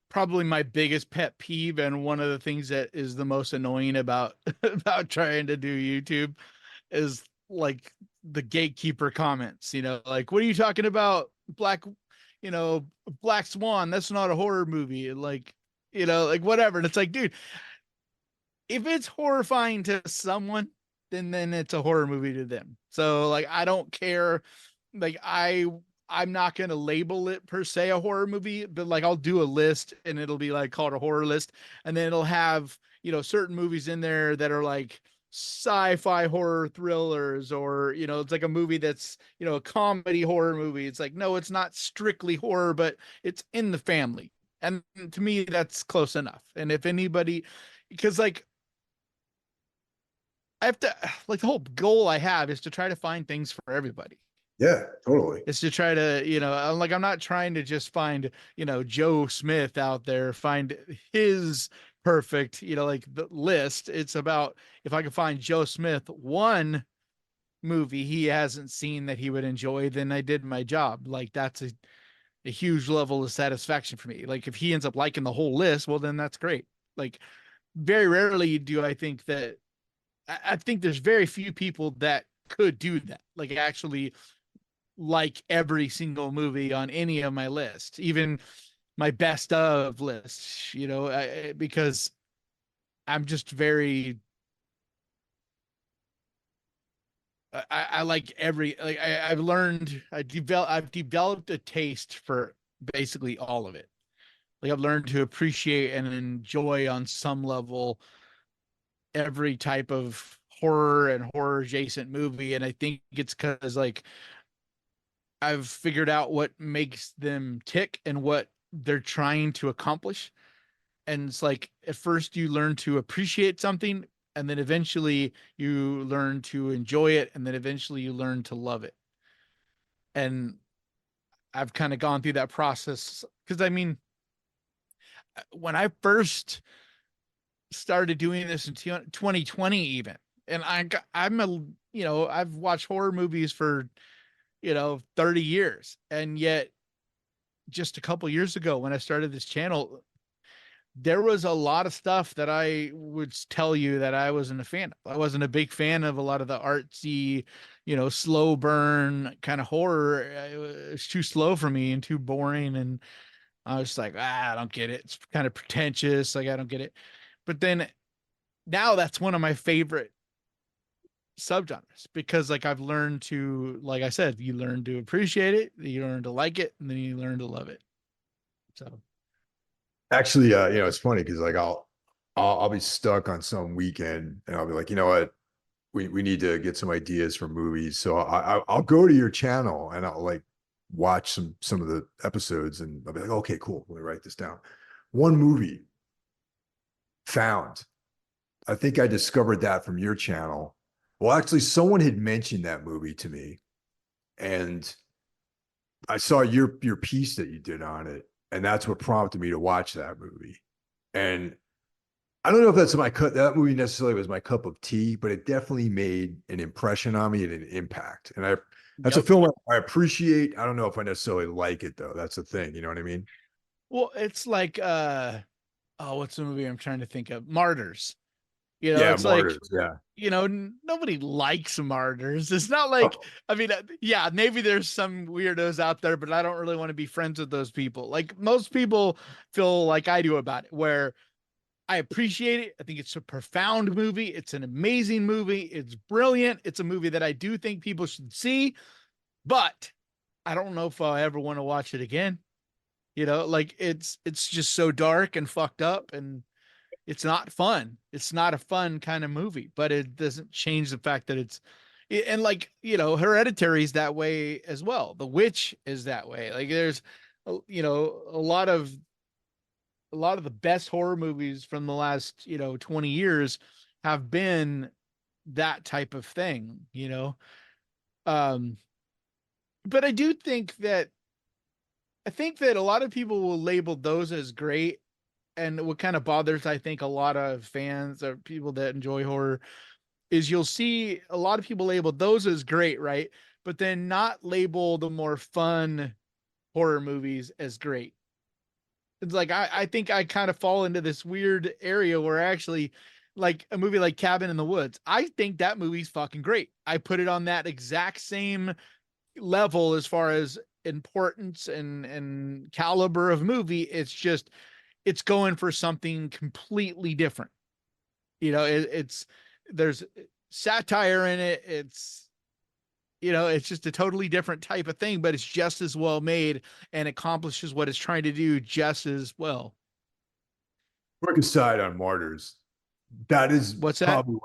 probably my biggest pet peeve and one of the things that is the most annoying about about trying to do YouTube is like the gatekeeper comments, like what are you talking about? You know, Black Swan, that's not a horror movie. Like, like whatever. And it's like, dude, if it's horrifying to someone, then it's a horror movie to them. So like I don't care. Like I'm not going to label it per se a horror movie, but like I'll do a list and it'll be like called a horror list, and then it'll have, certain movies in there that are like sci-fi horror thrillers, or it's like a movie that's, a comedy horror movie. It's like, no, it's not strictly horror, but it's in the family. And to me that's close enough. And if anybody, because like I have to, like, the whole goal I have is to try to find things for everybody. Yeah, totally. Is to try to, I'm not trying to just find, Joe Smith out there, find his perfect, like the list. It's about if I can find Joe Smith one movie he hasn't seen that he would enjoy, then I did my job. Like that's a huge level of satisfaction for me. Like if he ends up liking the whole list, well, then that's great. Like very rarely do I think that I think there's very few people that could do that. Like actually like every single movie on any of my lists, even my best of lists, because I'm just very, I like every, like I've developed a taste for basically all of it. Like I've learned to appreciate and enjoy on some level every type of horror and horror adjacent movie. And I think it's because like I've figured out what makes them tick and what they're trying to accomplish. And it's like at first you learn to appreciate something, and then eventually you learn to enjoy it, and then eventually you learn to love it. And I've kind of gone through that process because I mean, when I first started doing this in 2020 even, and I'm a, I've watched horror movies for, 30 years. And yet just a couple years ago when I started this channel, there was a lot of stuff that I would tell you that I wasn't a fan of. I wasn't a big fan of a lot of the artsy, slow burn kind of horror. It was too slow for me and too boring. And I was like, I don't get it. It's kind of pretentious. Like, I don't get it. But then now that's one of my favorite subgenres because like I've learned to, like I said, you learn to appreciate it, you learn to like it, and then you learn to love it. So Actually, it's funny because like I'll be stuck on some weekend and I'll be like, you know what, we need to get some ideas for movies. So I'll go to your channel and I'll like watch some of the episodes and I'll be like, okay, cool. Let me write this down. One movie found. I think I discovered that from your channel. Well, actually, someone had mentioned that movie to me, and I saw your piece that you did on it, and that's what prompted me to watch that movie. And I don't know if that's my cup. That movie necessarily was my cup of tea, but it definitely made an impression on me and an impact. And that's a yep. film I appreciate. I don't know if I necessarily like it though. That's the thing. You know what I mean? Well, it's like oh, what's the movie I'm trying to think of? Martyrs. Yeah, It's like, Martyrs. Yeah. nobody likes Martyrs. It's not like, Oh, I mean, yeah, maybe there's some weirdos out there, but I don't really want to be friends with those people. Like most people feel like I do about it, where I appreciate it. I think it's a profound movie. It's an amazing movie. It's brilliant. It's a movie that I do think people should see, but I don't know if I ever want to watch it again. Like it's just so dark and fucked up, and it's not fun. It's not a fun kind of movie, but it doesn't change the fact that and like, Hereditary is that way as well. The Witch is that way. Like there's, a lot of a lot of the best horror movies from the last, 20 years have been that type of thing, Um, but I think that a lot of people will label those as great. And what kind of bothers, I think, a lot of fans or people that enjoy horror is you'll see a lot of people label those as great, right? But then not label the more fun horror movies as great. It's like I think I kind of fall into this weird area where actually like a movie like Cabin in the Woods, I think that movie's fucking great. I put it on that exact same level as far as importance and caliber of movie. It's just it's going for something completely different. It's there's satire in it. It's just a totally different type of thing, but it's just as well made and accomplishes what it's trying to do just as well. Quick aside on Martyrs. That is What's that? probably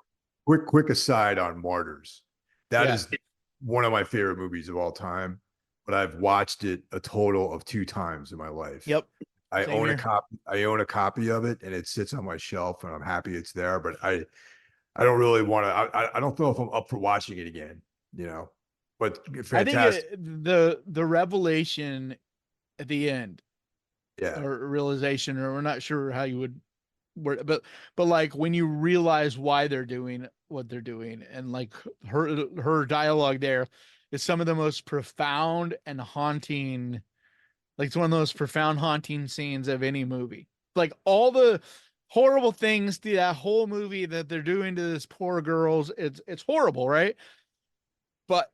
quick aside on Martyrs. That Yeah. is one of my favorite movies of all time, but I've watched it a total of 2 times in my life. Yep. I Same own a here. copy. I own a copy of it, and it sits on my shelf, and I'm happy it's there. But I don't really want to. I don't know if I'm up for watching it again. You know, but I think fantastic. the revelation at the end Yeah, or realization, or we're not sure how you would word, but like when you realize why they're doing what they're doing, and like her dialogue there is some of the most profound and haunting. Like it's one of those profound haunting scenes of any movie. Like all the horrible things to that whole movie that they're doing to this poor girls, it's horrible, right? But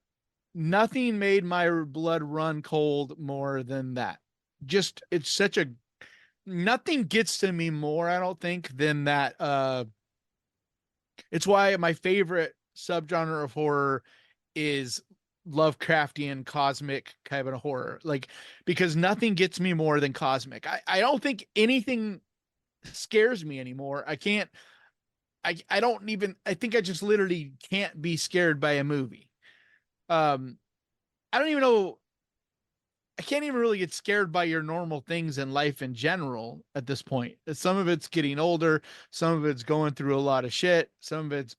nothing made my blood run cold more than that. Just it's such a nothing gets to me more, I don't think, than that. It's why my favorite subgenre of horror is Lovecraftian cosmic kind of horror. Like, because nothing gets me more than cosmic. I don't think anything scares me anymore. I don't even I think I just literally can't be scared by a movie. Um I don't even know I can't even really get scared by your normal things in life in general at this point. Some of it's getting older, some of it's going through a lot of shit, some of it's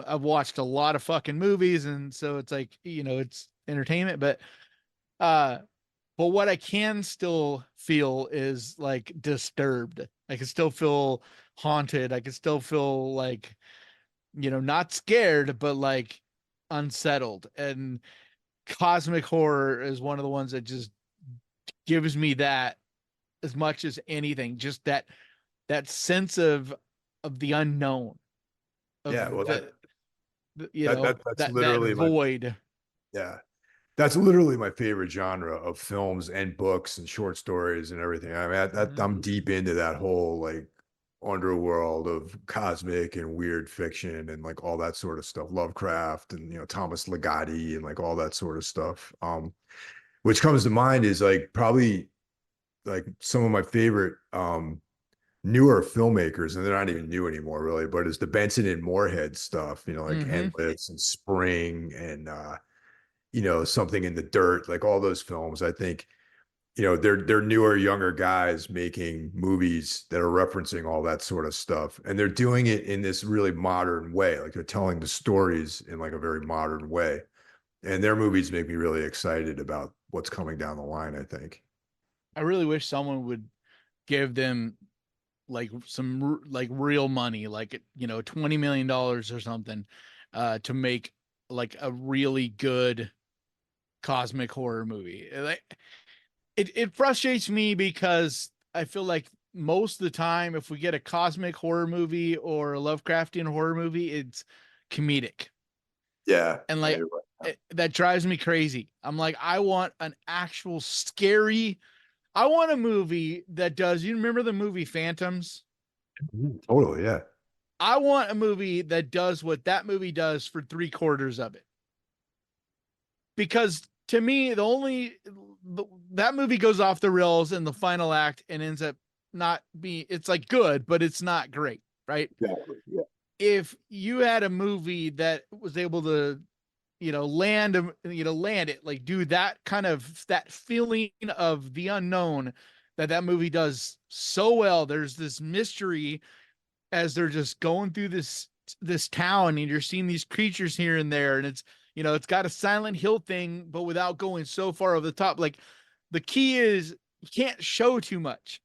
I've watched a lot of fucking movies, and so it's like, it's entertainment, uh but what I can still feel is like disturbed. I can still feel haunted. I can still feel like, not scared, but like unsettled. And cosmic horror is one of the ones that just gives me that as much as anything, just that sense of the unknown, yeah. of Well, that's that literally my void. yeah. That's literally my favorite genre of films and books and short stories and everything. I mean, Mhm. I'm deep into that whole like underworld of cosmic and weird fiction and like all that sort of stuff. Lovecraft and Thomas Ligotti and like all that sort of stuff. Which comes to mind is like probably like some of my favorite newer filmmakers, and they're not even new anymore, really, but it's the Benson and Moorhead stuff, like Mhm. Endless and Spring and Something in the Dirt, like all those films. I think, they're newer, younger guys making movies that are referencing all that sort of stuff. And they're doing it in this really modern way. Like they're telling the stories in like a very modern way. And their movies make me really excited about what's coming down the line, I think. I really wish someone would give them like some like real money, like $20 million or something, to make like a really good cosmic horror movie. Like it frustrates me because I feel like most of the time, if we get a cosmic horror movie or a Lovecraftian horror movie, it's comedic, Yeah. and Yeah, like you're right. that drives me crazy. I'm like, I want an actual scary. I want a movie that does. You remember the movie Phantoms? Totally. Yeah. I want a movie that does what that movie does for three-quarters of it. Because to me, that movie goes off the rails in the final act and ends up not being, it's like good, but it's not great, right? Exactly. Yeah. If you had a movie that was able to, land it, like do that kind of that feeling of the unknown that movie does so well. There's this mystery as they're just going through this town, and you're seeing these creatures here and there, and it's got a Silent Hill thing, but without going so far over the top. Like, the key is you can't show too much.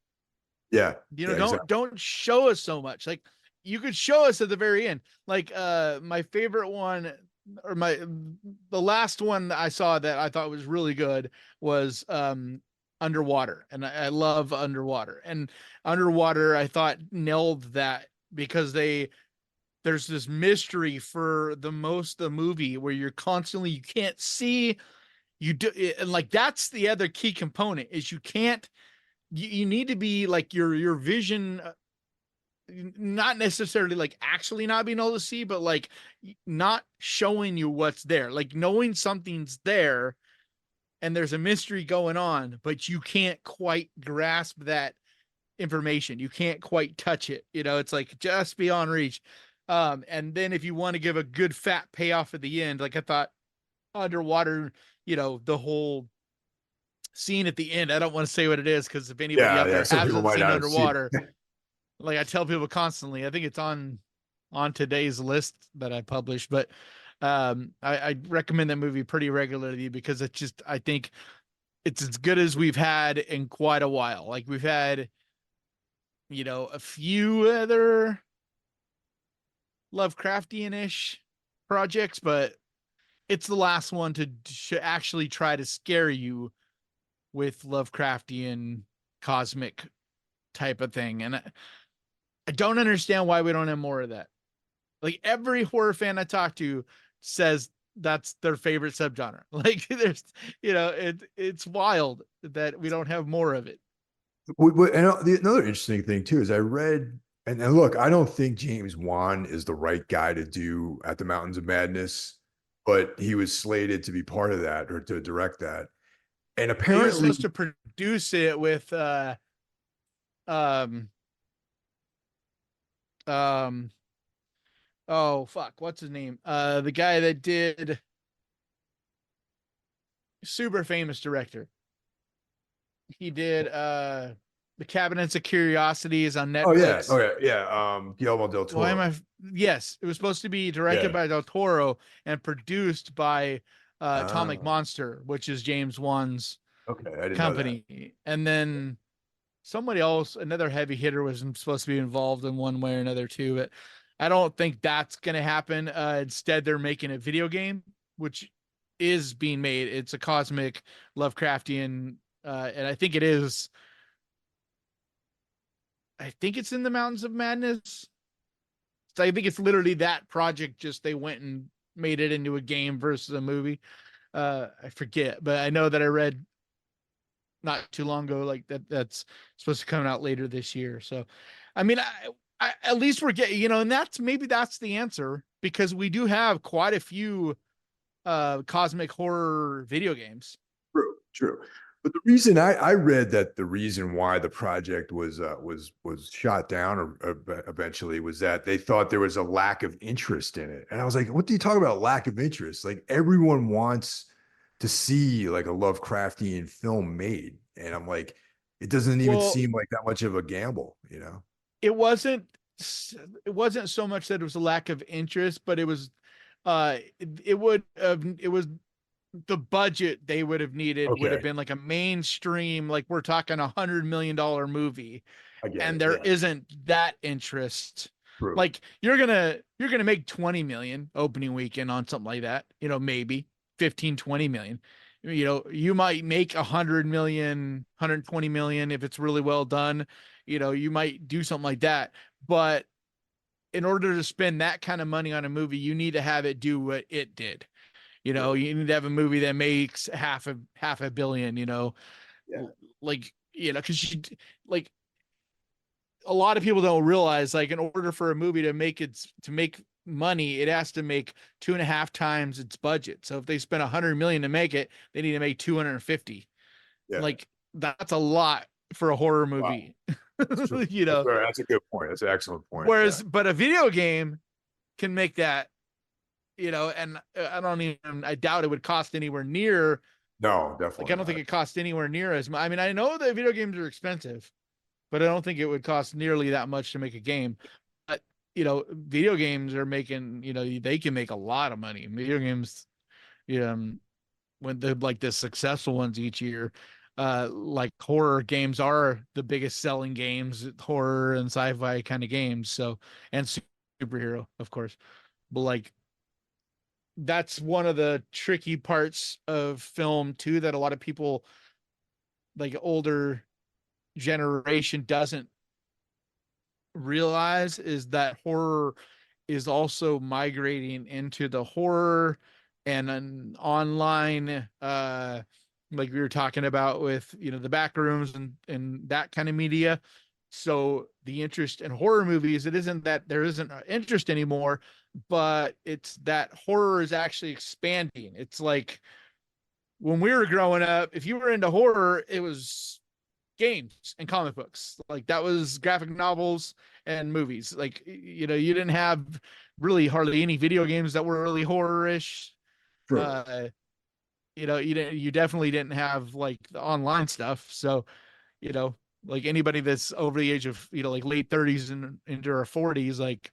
Yeah. Yeah. Exactly. Don't show us so much. Like, you could show us at the very end. Like, my favorite one, or the last one that I saw that I thought was really good was Underwater, and I love Underwater. And Underwater, I thought, nailed that, because there's this mystery for the most of the movie where you're constantly, you can't see, you do, and like, that's the other key component, is you need to be like, your vision, not necessarily like actually not being able to see, but like not showing you what's there, like knowing something's there and there's a mystery going on, but you can't quite grasp that information. You can't quite touch it. It's like just beyond reach. And then if you want to give a good fat payoff at the end, like I thought Underwater, the whole scene at the end, I don't want to say what it is, because if anybody Yeah. out Yeah. there Some people hasn't might seen not have seen Underwater, it. like I tell people constantly, I think it's on today's list that I published, but I recommend that movie pretty regularly, because I think it's as good as we've had in quite a while. Like, we've had, a few other Lovecraftian-ish projects, but it's the last one to actually try to scare you with Lovecraftian cosmic type of thing. And I don't understand why we don't have more of that. Like, every horror fan I talk to says that's their favorite subgenre. Like, there's, it's wild that we don't have more of it. And another interesting thing too is I read, and look, I don't think James Wan is the right guy to do At the Mountains of Madness, but he was slated to be part of that, or to direct that. And He was apparently, supposed to produce it with um um oh fuck, what's his name? The guy that did, super famous director. He did The Cabinets of Curiosities on oh yeah, Netflix. okay, yeah, Guillermo del Why am Toro. I? Yes, it was supposed to be directed Yeah. by Del Toro and produced by Atomic Ah, Monster, which is James Wan's okay, I didn't know that. company. And then somebody else, another heavy hitter, was supposed to be involved in one way or another too. But I don't think that's going to happen. Instead, they're making a video game, which is being made. It's a cosmic Lovecraftian, and I think it is. I think it's in the Mountains of Madness. So I think it's literally that project. Just they went and made it into a game versus a movie. I forget, but I know that I read not too long ago, like that's supposed to come out later this year. So, I mean, I at least we're getting, and that's the answer, because we do have quite a few cosmic horror video games. True, true. But the reason I read that the reason why the project was shot down, or eventually, was that they thought there was a lack of interest in it. And I was like, what do you talk about lack of interest? Like, everyone wants to see like a Lovecraftian film made. And I'm like, it doesn't even Well, seem like that much of a gamble, you know? it wasn't it wasn't so much that it was a lack of interest, but it was it was the budget they would have needed would have Okay. been like a mainstream, like we're talking $100 million movie, I get and it. there Yeah. isn't that interest. True. Like, you're gonna make 20 million opening weekend on something like that, maybe 15, 20 million. You might make 100 million, 120 million if it's really well done. You might do something like that, but in order to spend that kind of money on a movie, you need to have it do what it did. True. You need to have a movie that makes half a billion, Yeah. like, because like, a lot of people don't realize, like, in order for a movie to make money, it has to make 2.5 times its budget. So if they spend 100 million to make it, they need to make 250. Yeah. Like, that's a lot for a horror Wow. movie. That's true. you know That's a good point. That's an excellent point. Yeah. Whereas, but a video game can make that, and I doubt it would cost anywhere near No, Like, I definitely don't think not. it costs anywhere near as much. I mean, I know that video games are expensive, but I don't think it would cost nearly that much to make a game. But, video games are making, they can make a lot of money. Video games, when they're like the successful ones each year, like horror games are the biggest selling games, horror and sci-fi kind of games. So, and superhero, of course. But like, that's one of the tricky parts of film too, that a lot of people, like older generation, doesn't realize, is that horror is also migrating into the horror and an online, like we were talking about with, the back rooms and that kind of media. So the interest in horror movies, it isn't that there isn't an interest anymore, but it's that horror is actually expanding. It's like when we were growing up, if you were into horror, it was games and comic books. Like that was graphic novels and movies. Like, you didn't have really hardly any video games that were really horror-ish. True. Uh, you definitely didn't have like the online stuff. So, you know, like anybody that's over the age of, like late 30s and into our 40s, like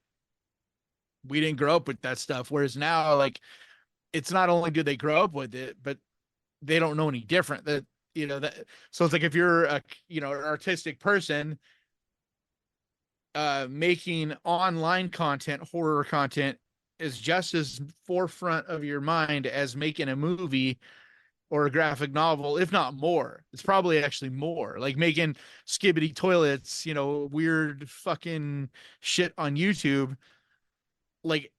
we didn't grow up with that stuff. Whereas now, like, it's not only do they grow up with it, but they don't know any different. That so it's like if you're a an artistic person, making online content, horror content, is just as forefront of your mind as making a movie or a graphic novel, if not more. It's probably actually more. Like making skibbity toilets, weird fucking shit on YouTube. Like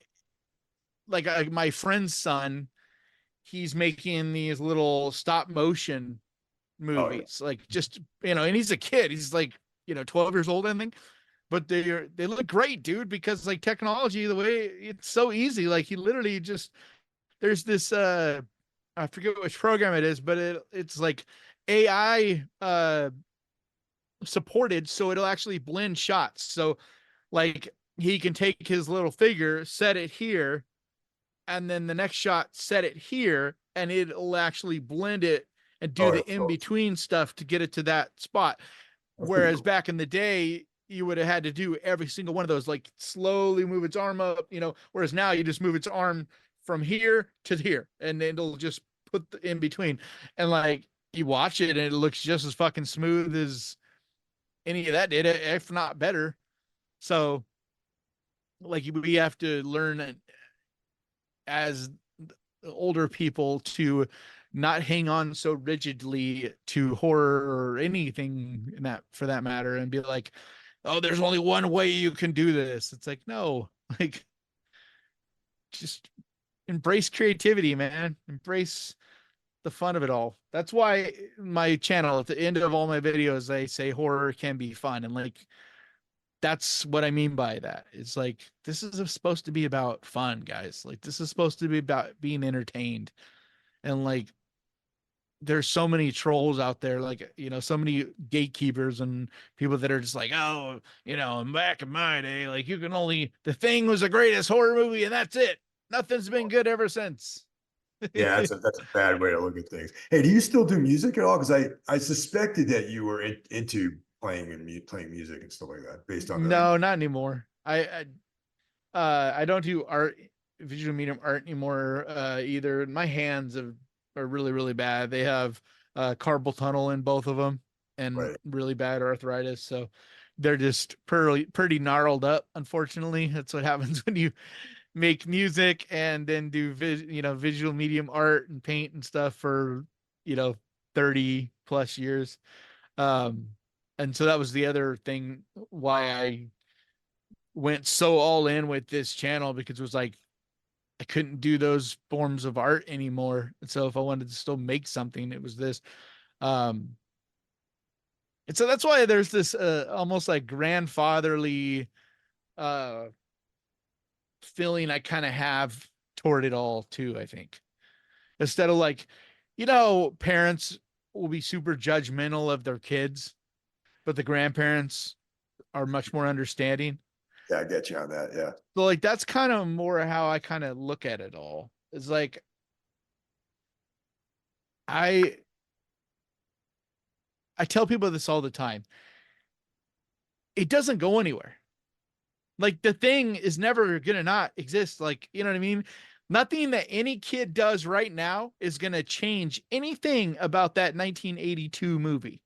my friend's son, he's making these little stop motion Oh yeah. movies, like, just, and he's a kid. He's like, 12 years old, I think. But they look great, dude, because like technology, the way it's so easy. Like he literally just, there's this, I forget which program it is, but it's like AI supported, so it'll actually blend shots. So like he can take his little figure, set it here, and then the next shot set it here, and it'll actually blend it and do Oh, the that's in awesome. between stuff to get it to that spot. That's pretty Whereas cool. back in the day, you would have had to do every single one of those, like slowly move its arm up, whereas now you just move its arm from here to here, and it'll just put the in between. And like you watch it and it looks just as fucking smooth as any of that did, if not better. So like we have to learn as older people to not hang on so rigidly to horror or anything in that, for that matter, and be like, oh, there's only one way you can do this. It's like, no, like, just embrace creativity, man. Embrace the fun of it all. That's why my channel, at the end of all my videos, I say horror can be fun. And like, that's what I mean by that. It's like, this is supposed to be about fun, guys. Like, this is supposed to be about being entertained. And like, there's so many trolls out there, like, so many gatekeepers and people that are just like, oh, back in my day, like, you can only, The Thing was the greatest horror movie and that's it. Nothing's been good ever since. Yeah, that's a bad way to look at things. Hey, do you still do music at all? Because I suspected that you were into playing music and stuff like that based on the. No, not anymore. I don't do art, visual medium art anymore, either. My hands are really, really bad. They have carpal tunnel in both of them and Right. really bad arthritis. So they're just pretty gnarled up. Unfortunately, that's what happens when you make music and then do visual medium art and paint and stuff for, you know, 30 plus years. Um, and so that was the other thing why I went so all in with this channel, because it was like I couldn't do those forms of art anymore. And so if I wanted to still make something, it was this. Um, and so that's why there's this almost like grandfatherly uh feeling I kind of have toward it all too, I think. Instead of like, parents will be super judgmental of their kids, but the grandparents are much more understanding. Yeah, I get you on that. Yeah. So like that's kind of more how I kind of look at it all. It's like I I tell people this all the time. It doesn't go anywhere. Like the thing is never gonna not exist. Like, you know what I mean? Nothing that any kid does right now is gonna change anything about that 1982 movie.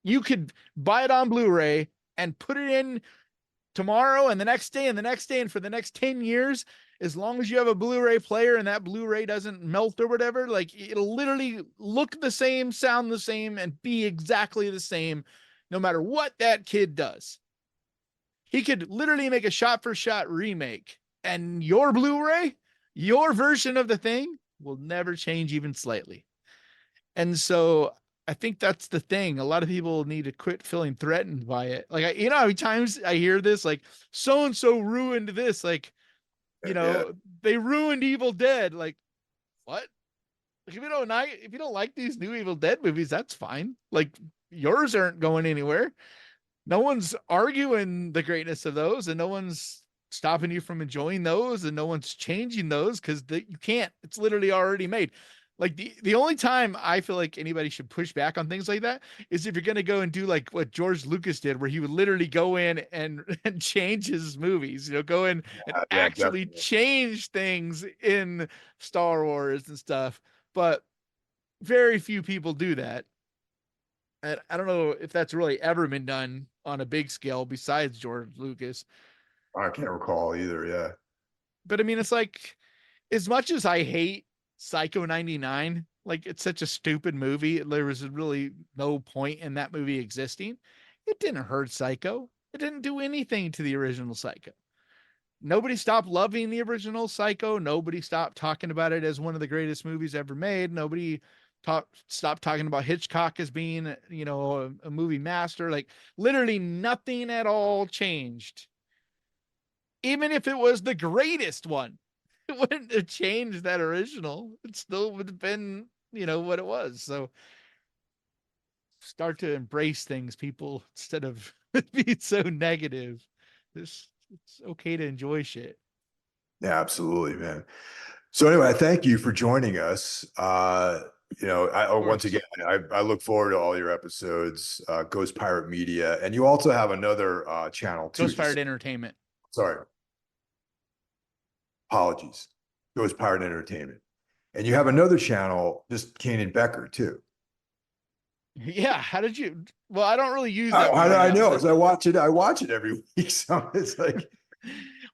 You could buy it on Blu-ray and put it in tomorrow and the next day and the next day and for the next 10 years, as long as you have a Blu-ray player and that Blu-ray doesn't melt or whatever, like it'll literally look the same, sound the same, and be exactly the same no matter what that kid does. He could literally make a shot for shot remake, and your Blu-ray, your version of the thing will never change even slightly. And so I think that's the thing. A lot of people need to quit feeling threatened by it. Like, you know, how many times I hear this, like, so and so ruined this, like, you Yeah. know, they ruined Evil Dead. Like, what? Like, if you don't like these new Evil Dead movies, that's fine. Like, yours aren't going anywhere. No one's arguing the greatness of those, and no one's stopping you from enjoying those, and no one's changing those because you can't. It's literally already made. Like the only time I feel like anybody should push back on things like that is if you're gonna go and do like what George Lucas did, where he would literally go in and and change his movies, you know, go in and Yeah, actually definitely. change things in Star Wars and stuff. But very few people do that. And I don't know if that's really ever been done on a big scale besides George Lucas. I can't recall either. Yeah. But I mean, it's like as much as I hate Psycho 99, like it's such a stupid movie. There was really no point in that movie existing. It didn't hurt Psycho. It didn't do anything to the original Psycho. Nobody stopped loving the original Psycho. Nobody stopped talking about it as one of the greatest movies ever made. Nobody stopped talking about Hitchcock as being, you know, a movie master. Like literally nothing at all changed. Even if it was the greatest one, it wouldn't have changed that original. It still would have been, you know, what it was. So start to embrace things, people, instead of being so negative. It's okay to enjoy shit. Yeah, absolutely, man. So anyway, thank you for joining us. Of Once course. again, I look forward to all your episodes, Ghost Pirate Media, and you also have another channel too. Ghost Just Fired Entertainment. sorry, apologies. Ghost Pirate Entertainment, and you have another channel, just Kainan Becker too. Yeah. How did you? Well, I don't really use that How one do right I now. know? So, Because I watch it. I watch it every week. So it's like,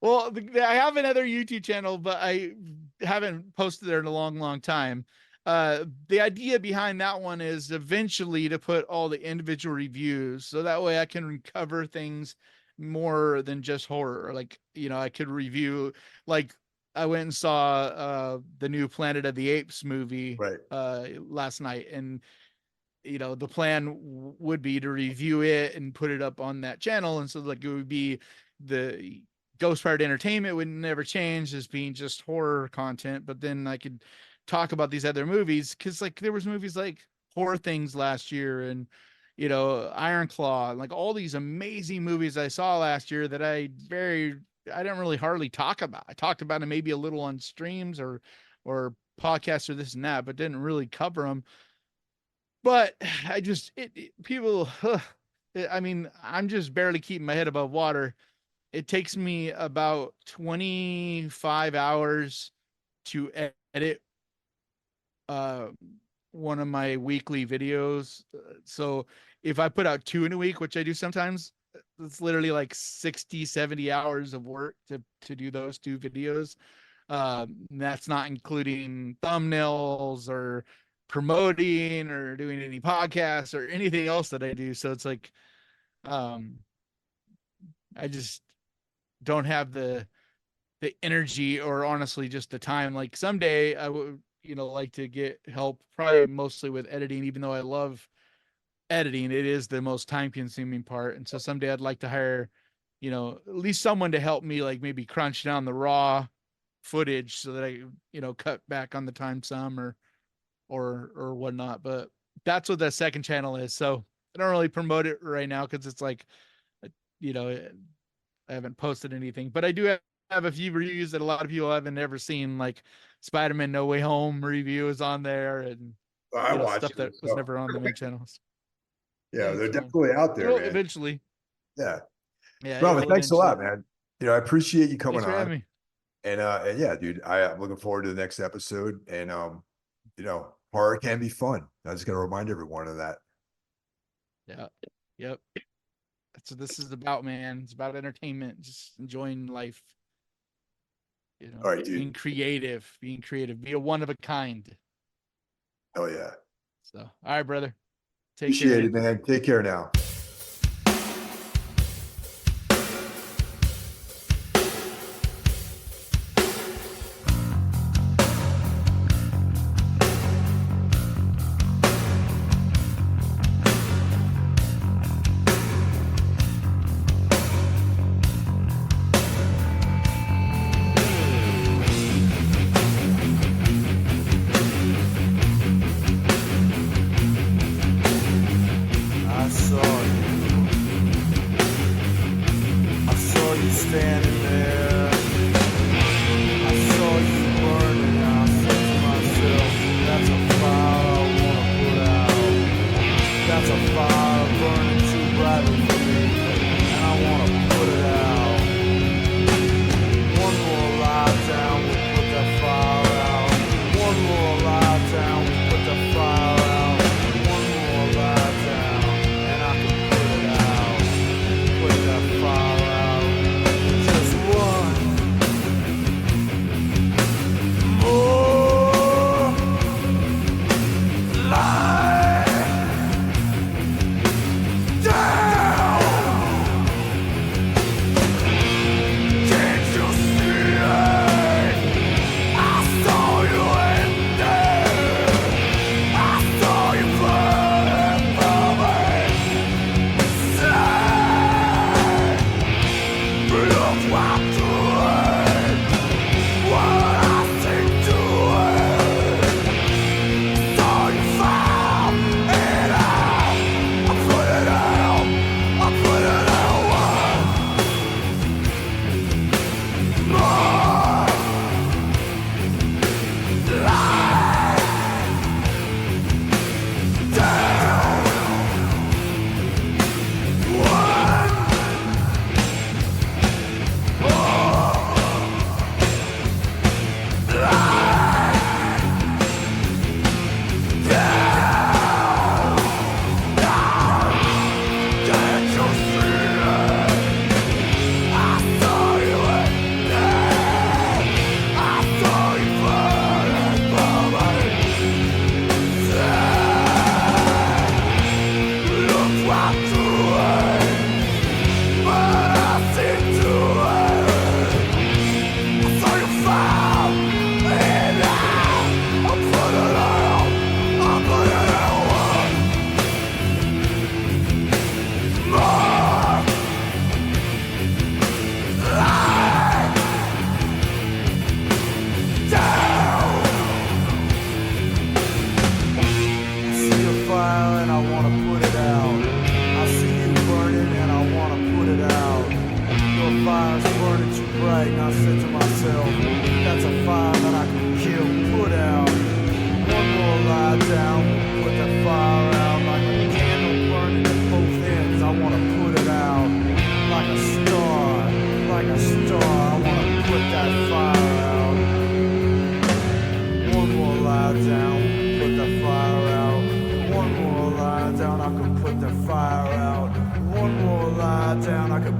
well, I have another YouTube channel, but I haven't posted there in a long, long time. The idea behind that one is eventually to put all the individual reviews, so that way I can cover things more than just horror. Like, you know, I could review, like, I went and saw the new Planet of the Apes movie right, last night, and you know the plan would be to review it and put it up on that channel, and so like it would be the Ghost Pirate Entertainment would never change as being just horror content, but then I could talk about these other movies because like there was movies like Horror Things last year, and you know Iron Claw, like all these amazing movies I saw last year that I didn't really hardly talk about. I talked about them maybe a little on streams or podcasts or this and that, but didn't really cover them. But I just people I mean, I'm just barely keeping my head above water. It takes me about 25 hours to edit uh one of my weekly videos. So if I put out two in a week, which I do sometimes, it's literally like 60, 70 hours of work to do those two videos. That's not including thumbnails or promoting or doing any podcasts or anything else that I do. So it's like, um, I just don't have the energy or honestly just the time. Like someday I would, you know, like to get help probably mostly with editing, even though I love editing, it is the most time consuming part. And so someday I'd like to hire, you know, at least someone to help me, like maybe crunch down the raw footage so that I, you know, cut back on the time some or whatnot. But that's what that second channel is. So I don't really promote it right now because it's like, you know, I haven't posted anything, but I do have a few reviews that a lot of people haven't ever seen, like Spider-Man No Way Home review is on there, and I watch stuff that was never on the main channels. Yeah, they're so definitely out there, man. Eventually. Yeah. Yeah. Robin, thanks a lot, man. I appreciate you coming Thanks for on. having me. And yeah, dude, I'm looking forward to the next episode. And horror can be fun. I just gotta remind everyone of that. Yeah. Yep. That's what this is about, man. It's about entertainment, just enjoying life. All right, dude. Being creative, be a one of a kind. Oh yeah. So, all right, brother. Appreciate it, man. Take care now. Standing there, I saw you burning. I said to myself, that's a fire I wanna put out. That's a fire burning too brightly for me, and I wanna put it out. One more lie down, we put that fire out. One more lie down, we put that fire out. One more lie down, and I can put it out.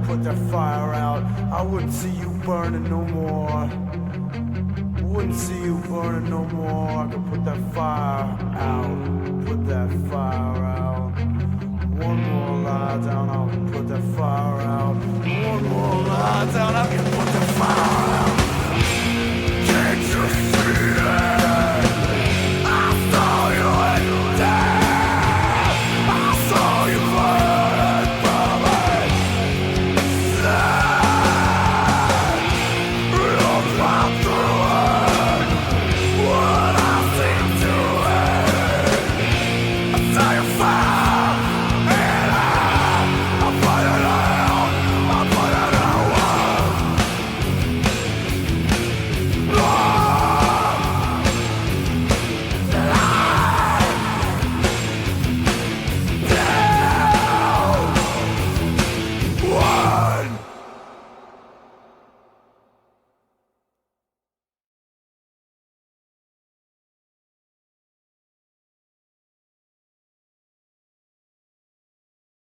Put that fire out. I wouldn't see you burning no more. Wouldn't see you burning no more. I could put that fire out. Put that fire out.